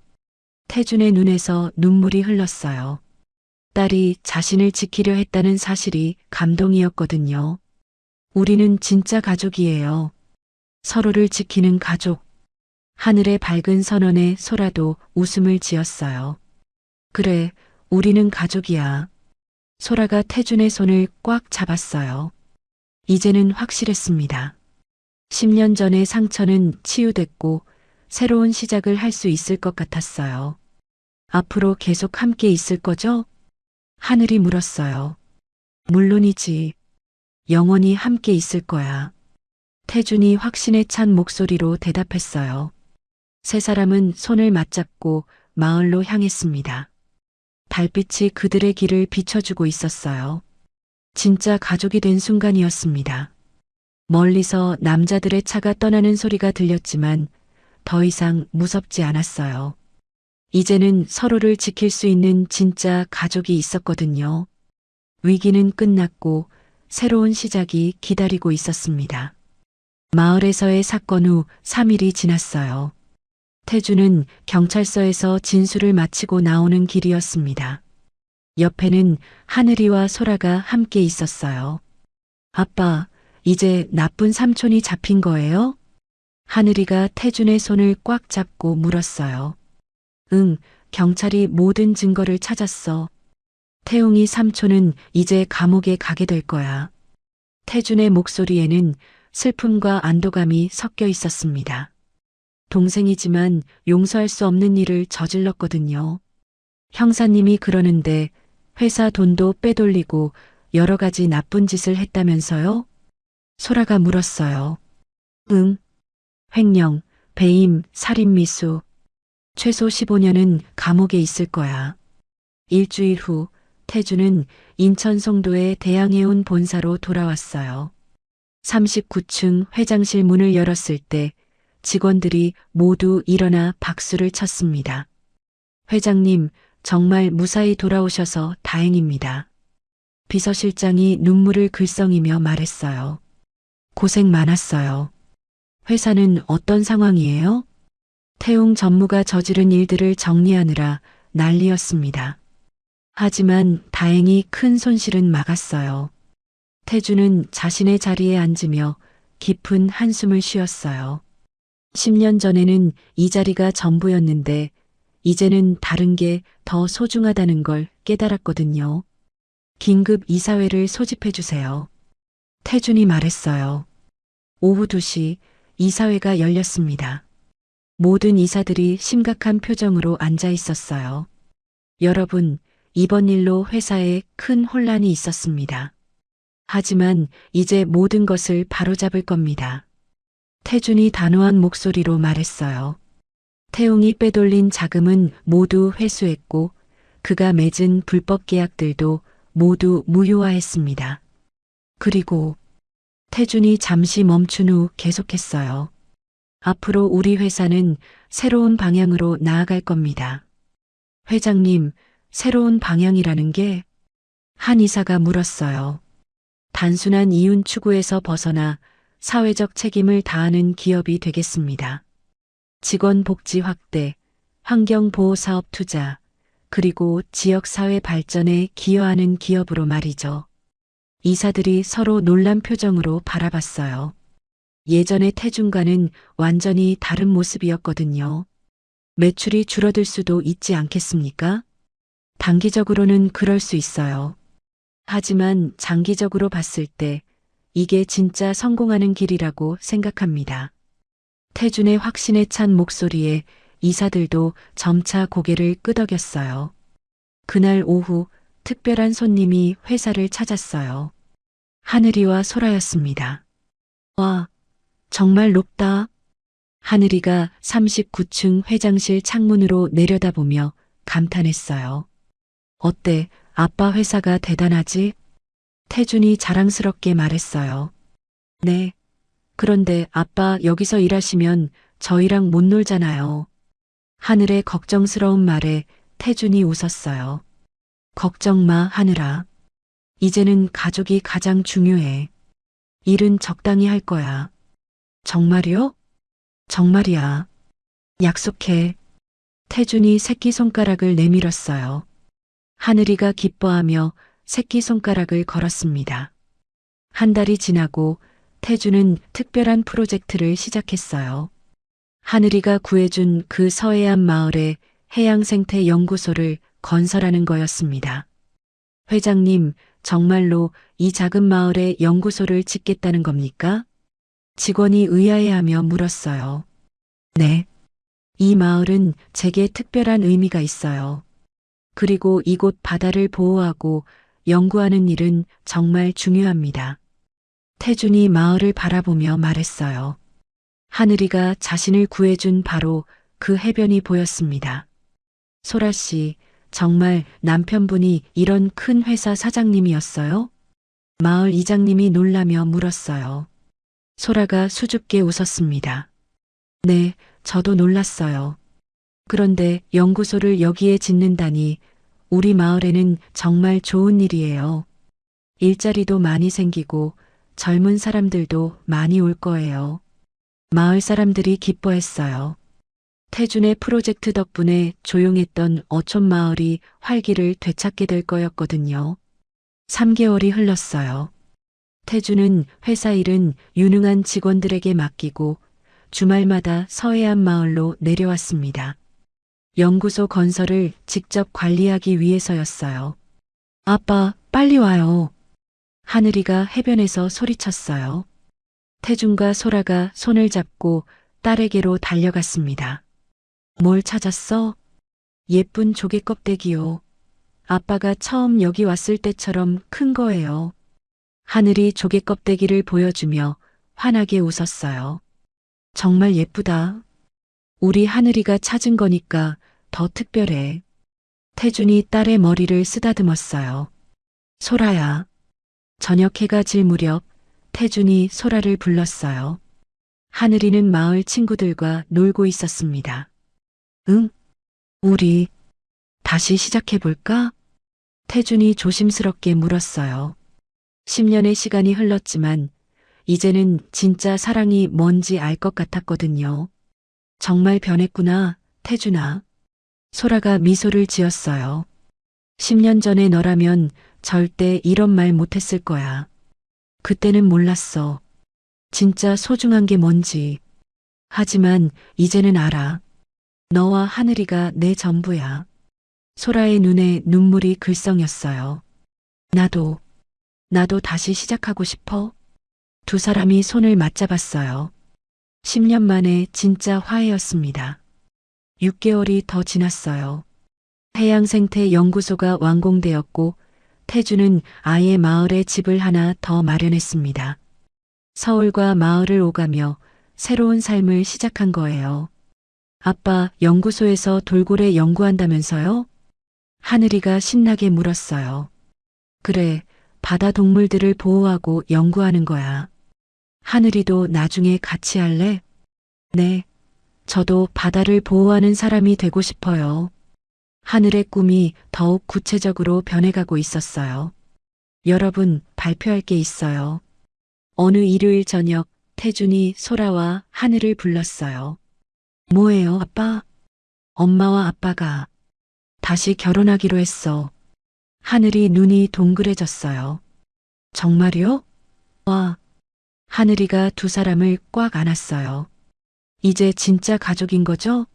B: 태준의 눈에서 눈물이 흘렀어요. 딸이 자신을 지키려 했다는 사실이 감동이었거든요. 우리는 진짜 가족이에요. 서로를 지키는 가족. 하늘의 밝은 선언에 소라도 웃음을 지었어요. 그래, 우리는 가족이야. 소라가 태준의 손을 꽉 잡았어요. 이제는 확실했습니다. 10년 전의 상처는 치유됐고 새로운 시작을 할 수 있을 것 같았어요. 앞으로 계속 함께 있을 거죠? 하늘이 물었어요. 물론이지. 영원히 함께 있을 거야. 태준이 확신에 찬 목소리로 대답했어요. 세 사람은 손을 맞잡고 마을로 향했습니다. 달빛이 그들의 길을 비춰주고 있었어요. 진짜 가족이 된 순간이었습니다. 멀리서 남자들의 차가 떠나는 소리가 들렸지만 더 이상 무섭지 않았어요. 이제는 서로를 지킬 수 있는 진짜 가족이 있었거든요. 위기는 끝났고 새로운 시작이 기다리고 있었습니다. 마을에서의 사건 후 3일이 지났어요. 태주는 경찰서에서 진술을 마치고 나오는 길이었습니다. 옆에는 하늘이와 소라가 함께 있었어요. 아빠, 이제 나쁜 삼촌이 잡힌 거예요? 하늘이가 태준의 손을 꽉 잡고 물었어요. 응, 경찰이 모든 증거를 찾았어. 태웅이 삼촌은 이제 감옥에 가게 될 거야. 태준의 목소리에는 슬픔과 안도감이 섞여 있었습니다. 동생이지만 용서할 수 없는 일을 저질렀거든요. 형사님이 그러는데 회사 돈도 빼돌리고 여러 가지 나쁜 짓을 했다면서요? 소라가 물었어요. 응. 횡령, 배임, 살인미수. 최소 15년은 감옥에 있을 거야. 일주일 후 태주는 인천 송도의 대양해운 본사로 돌아왔어요. 39층 회장실 문을 열었을 때 직원들이 모두 일어나 박수를 쳤습니다. 회장님, 정말 무사히 돌아오셔서 다행입니다. 비서실장이 눈물을 글썽이며 말했어요. 고생 많았어요. 회사는 어떤 상황이에요? 태웅 전무가 저지른 일들을 정리하느라 난리였습니다. 하지만 다행히 큰 손실은 막았어요. 태주는 자신의 자리에 앉으며 깊은 한숨을 쉬었어요. 10년 전에는 이 자리가 전부였는데 이제는 다른 게 더 소중하다는 걸 깨달았거든요. 긴급 이사회를 소집해 주세요. 태준이 말했어요. 오후 2시 이사회가 열렸습니다. 모든 이사들이 심각한 표정으로 앉아 있었어요. 여러분, 이번 일로 회사에 큰 혼란이 있었습니다. 하지만 이제 모든 것을 바로잡을 겁니다. 태준이 단호한 목소리로 말했어요. 태웅이 빼돌린 자금은 모두 회수했고 그가 맺은 불법 계약들도 모두 무효화했습니다. 그리고 태준이 잠시 멈춘 후 계속했어요. 앞으로 우리 회사는 새로운 방향으로 나아갈 겁니다. 회장님, 새로운 방향이라는 게? 한 이사가 물었어요. 단순한 이윤 추구에서 벗어나 사회적 책임을 다하는 기업이 되겠습니다. 직원 복지 확대, 환경보호 사업 투자, 그리고 지역사회 발전에 기여하는 기업으로 말이죠. 이사들이 서로 놀란 표정으로 바라봤어요. 예전의 태준과는 완전히 다른 모습이었거든요. 매출이 줄어들 수도 있지 않겠습니까? 단기적으로는 그럴 수 있어요. 하지만 장기적으로 봤을 때 이게 진짜 성공하는 길이라고 생각합니다. 태준의 확신에 찬 목소리에 이사들도 점차 고개를 끄덕였어요. 그날 오후 특별한 손님이 회사를 찾았어요. 하늘이와 소라였습니다. 와, 정말 높다. 하늘이가 39층 회장실 창문으로 내려다보며 감탄했어요. 어때, 아빠 회사가 대단하지? 태준이 자랑스럽게 말했어요. 네. 그런데 아빠 여기서 일하시면 저희랑 못 놀잖아요. 하늘의 걱정스러운 말에 태준이 웃었어요. 걱정 마, 하늘아. 이제는 가족이 가장 중요해. 일은 적당히 할 거야. 정말이요? 정말이야. 약속해. 태준이 새끼손가락을 내밀었어요. 하늘이가 기뻐하며 새끼손가락을 걸었습니다. 한 달이 지나고 태준은 특별한 프로젝트를 시작했어요. 하늘이가 구해준 그 서해안 마을에 해양생태연구소를 건설하는 거였습니다. 회장님, 정말로 이 작은 마을에 연구소를 짓겠다는 겁니까? 직원이 의아해하며 물었어요. 네. 이 마을은 제게 특별한 의미가 있어요. 그리고 이곳 바다를 보호하고 연구하는 일은 정말 중요합니다. 태준이 마을을 바라보며 말했어요. 하늘이가 자신을 구해준 바로 그 해변이 보였습니다. 소라 씨, 정말 남편분이 이런 큰 회사 사장님이었어요? 마을 이장님이 놀라며 물었어요. 소라가 수줍게 웃었습니다. 네, 저도 놀랐어요. 그런데 연구소를 여기에 짓는다니 우리 마을에는 정말 좋은 일이에요. 일자리도 많이 생기고 젊은 사람들도 많이 올 거예요. 마을 사람들이 기뻐했어요. 태준의 프로젝트 덕분에 조용했던 어촌 마을이 활기를 되찾게 될 거였거든요. 3개월이 흘렀어요. 태준은 회사 일은 유능한 직원들에게 맡기고 주말마다 서해안 마을로 내려왔습니다. 연구소 건설을 직접 관리하기 위해서였어요. 아빠, 빨리 와요. 하늘이가 해변에서 소리쳤어요. 태준과 소라가 손을 잡고 딸에게로 달려갔습니다. 뭘 찾았어? 예쁜 조개 껍데기요. 아빠가 처음 여기 왔을 때처럼 큰 거예요. 하늘이 조개 껍데기를 보여주며 환하게 웃었어요. 정말 예쁘다. 우리 하늘이가 찾은 거니까 더 특별해. 태준이 딸의 머리를 쓰다듬었어요. 소라야. 저녁 해가 질 무렵 태준이 소라를 불렀어요. 하늘이는 마을 친구들과 놀고 있었습니다. 응? 우리 다시 시작해볼까? 태준이 조심스럽게 물었어요. 10년의 시간이 흘렀지만 이제는 진짜 사랑이 뭔지 알 것 같았거든요. 정말 변했구나, 태준아. 소라가 미소를 지었어요. 10년 전에 너라면 절대 이런 말 못했을 거야. 그때는 몰랐어. 진짜 소중한 게 뭔지. 하지만 이제는 알아. 너와 하늘이가 내 전부야. 소라의 눈에 눈물이 글썽였어요. 나도 다시 시작하고 싶어. 두 사람이 손을 맞잡았어요. 10년 만에 진짜 화해였습니다. 6개월이 더 지났어요. 해양생태연구소가 완공되었고 태주는 아예 마을에 집을 하나 더 마련했습니다. 서울과 마을을 오가며 새로운 삶을 시작한 거예요. 아빠, 연구소에서 돌고래 연구한다면서요? 하늘이가 신나게 물었어요. 그래, 바다 동물들을 보호하고 연구하는 거야. 하늘이도 나중에 같이 할래? 네, 저도 바다를 보호하는 사람이 되고 싶어요. 하늘의 꿈이 더욱 구체적으로 변해가고 있었어요. 여러분, 발표할 게 있어요. 어느 일요일 저녁 태준이 소라와 하늘을 불렀어요. 뭐예요, 아빠? 엄마와 아빠가 다시 결혼하기로 했어. 하늘이 눈이 동그래졌어요. 정말요? 와. 하늘이가 두 사람을 꽉 안았어요. 이제 진짜 가족인 거죠?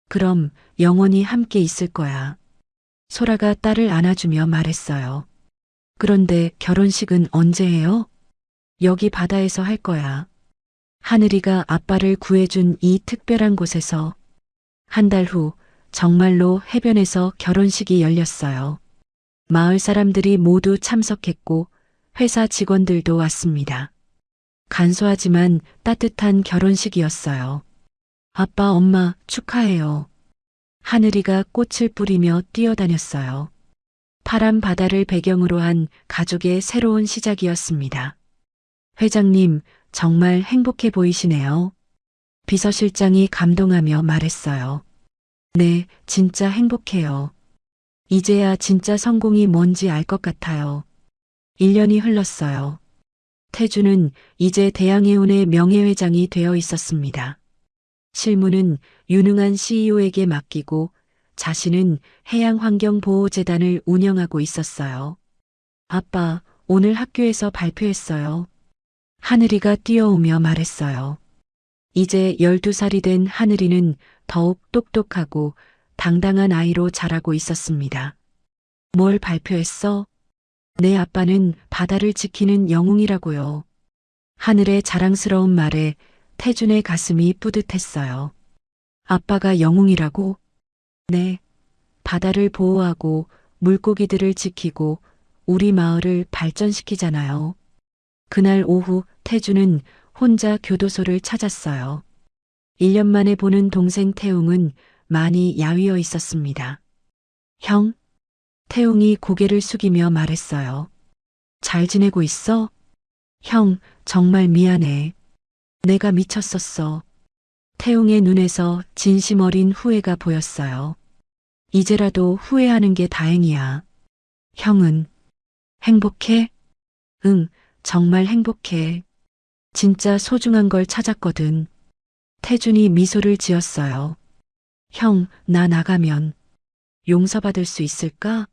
B: 그럼 영원히 함께 있을 거야. 소라가 딸을 안아주며 말했어요. 그런데 결혼식은 언제 해요? 여기 바다에서 할 거야. 하늘이가 아빠를 구해준 이 특별한 곳에서. 한 달 후 정말로 해변에서 결혼식이 열렸어요. 마을 사람들이 모두 참석했고 회사 직원들도 왔습니다. 간소하지만 따뜻한 결혼식이었어요. 아빠, 엄마 축하해요. 하늘이가 꽃을 뿌리며 뛰어다녔어요. 파란 바다를 배경으로 한 가족의 새로운 시작이었습니다. 회장님, 정말 행복해 보이시네요. 비서실장이 감동하며 말했어요. 네, 진짜 행복해요. 이제야 진짜 성공이 뭔지 알 것 같아요. 1년이 흘렀어요. 태주는 이제 대양해운의 명예회장이 되어 있었습니다. 실무는 유능한 CEO에게 맡기고 자신은 해양환경보호재단을 운영하고 있었어요. 아빠, 오늘 학교에서 발표했어요. 하늘이가 뛰어오며 말했어요. 이제 12살이 된 하늘이는 더욱 똑똑하고 당당한 아이로 자라고 있었습니다. 뭘 발표했어? 내 아빠는 바다를 지키는 영웅이라고요. 하늘의 자랑스러운 말에 태준의 가슴이 뿌듯했어요. 아빠가 영웅이라고? 네. 바다를 보호하고 물고기들을 지키고 우리 마을을 발전시키잖아요. 그날 오후 태주는 혼자 교도소를 찾았어요. 1년 만에 보는 동생 태웅은 많이 야위어 있었습니다. 형? 태웅이 고개를 숙이며 말했어요. 잘 지내고 있어? 형, 정말 미안해. 내가 미쳤었어. 태웅의 눈에서 진심 어린 후회가 보였어요. 이제라도 후회하는 게 다행이야. 형은 행복해? 응, 정말 행복해. 진짜 소중한 걸 찾았거든. 태준이 미소를 지었어요. 형, 나 나가면 용서받을 수 있을까?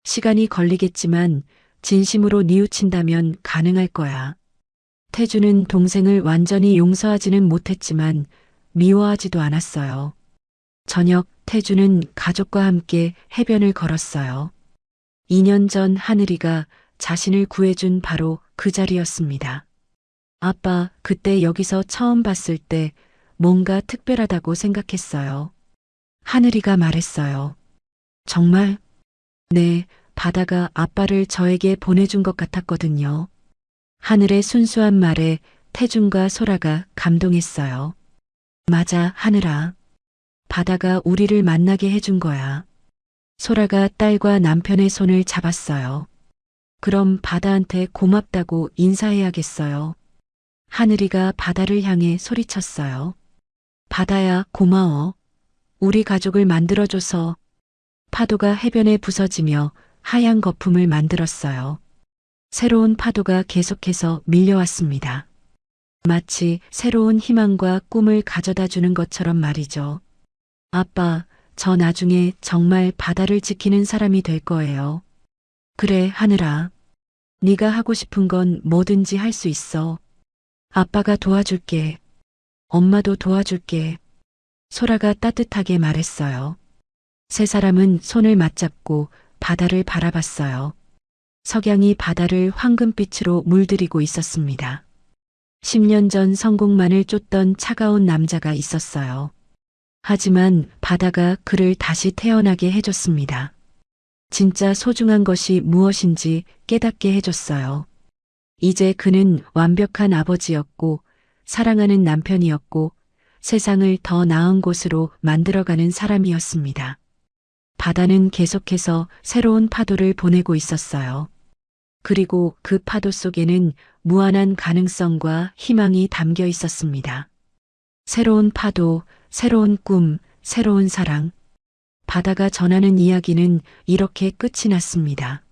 B: 시간이 걸리겠지만 진심으로 뉘우친다면 가능할 거야. 태준은 동생을 완전히 용서하지는 못했지만 미워하지도 않았어요. 저녁 태준은 가족과 함께 해변을 걸었어요. 2년 전 하늘이가 자신을 구해준 바로 그 자리였습니다. 아빠, 그때 여기서 처음 봤을 때 뭔가 특별하다고 생각했어요. 하늘이가 말했어요. 정말? 네, 바다가 아빠를 저에게 보내준 것 같았거든요. 하늘의 순수한 말에 태준과 소라가 감동했어요. 맞아, 하늘아. 바다가 우리를 만나게 해준 거야. 소라가 딸과 남편의 손을 잡았어요. 그럼 바다한테 고맙다고 인사해야겠어요. 하늘이가 바다를 향해 소리쳤어요. 바다야, 고마워. 우리 가족을 만들어줘서. 파도가 해변에 부서지며 하얀 거품을 만들었어요. 새로운 파도가 계속해서 밀려왔습니다. 마치 새로운 희망과 꿈을 가져다 주는 것처럼 말이죠. 아빠, 저 나중에 정말 바다를 지키는 사람이 될 거예요. 그래, 하늘아. 네가 하고 싶은 건 뭐든지 할 수 있어. 아빠가 도와줄게. 엄마도 도와줄게. 소라가 따뜻하게 말했어요. 세 사람은 손을 맞잡고 바다를 바라봤어요. 석양이 바다를 황금빛으로 물들이고 있었습니다. 10년 전 성공만을 쫓던 차가운 남자가 있었어요. 하지만 바다가 그를 다시 태어나게 해줬습니다. 진짜 소중한 것이 무엇인지 깨닫게 해줬어요. 이제 그는 완벽한 아버지였고 사랑하는 남편이었고 세상을 더 나은 곳으로 만들어가는 사람이었습니다. 바다는 계속해서 새로운 파도를 보내고 있었어요. 그리고 그 파도 속에는 무한한 가능성과 희망이 담겨 있었습니다. 새로운 파도, 새로운 꿈, 새로운 사랑. 바다가 전하는 이야기는 이렇게 끝이 났습니다.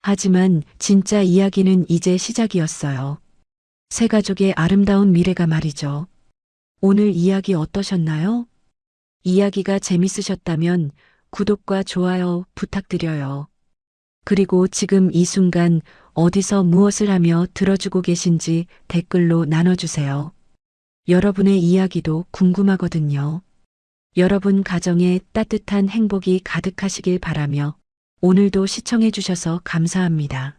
B: 하지만 진짜 이야기는 이제 시작이었어요. 세 가족의 아름다운 미래가 말이죠. 오늘 이야기 어떠셨나요? 이야기가 재밌으셨다면 구독과 좋아요 부탁드려요. 그리고 지금 이 순간 어디서 무엇을 하며 들어주고 계신지 댓글로 나눠주세요. 여러분의 이야기도 궁금하거든요. 여러분 가정에 따뜻한 행복이 가득하시길 바라며 오늘도 시청해주셔서 감사합니다.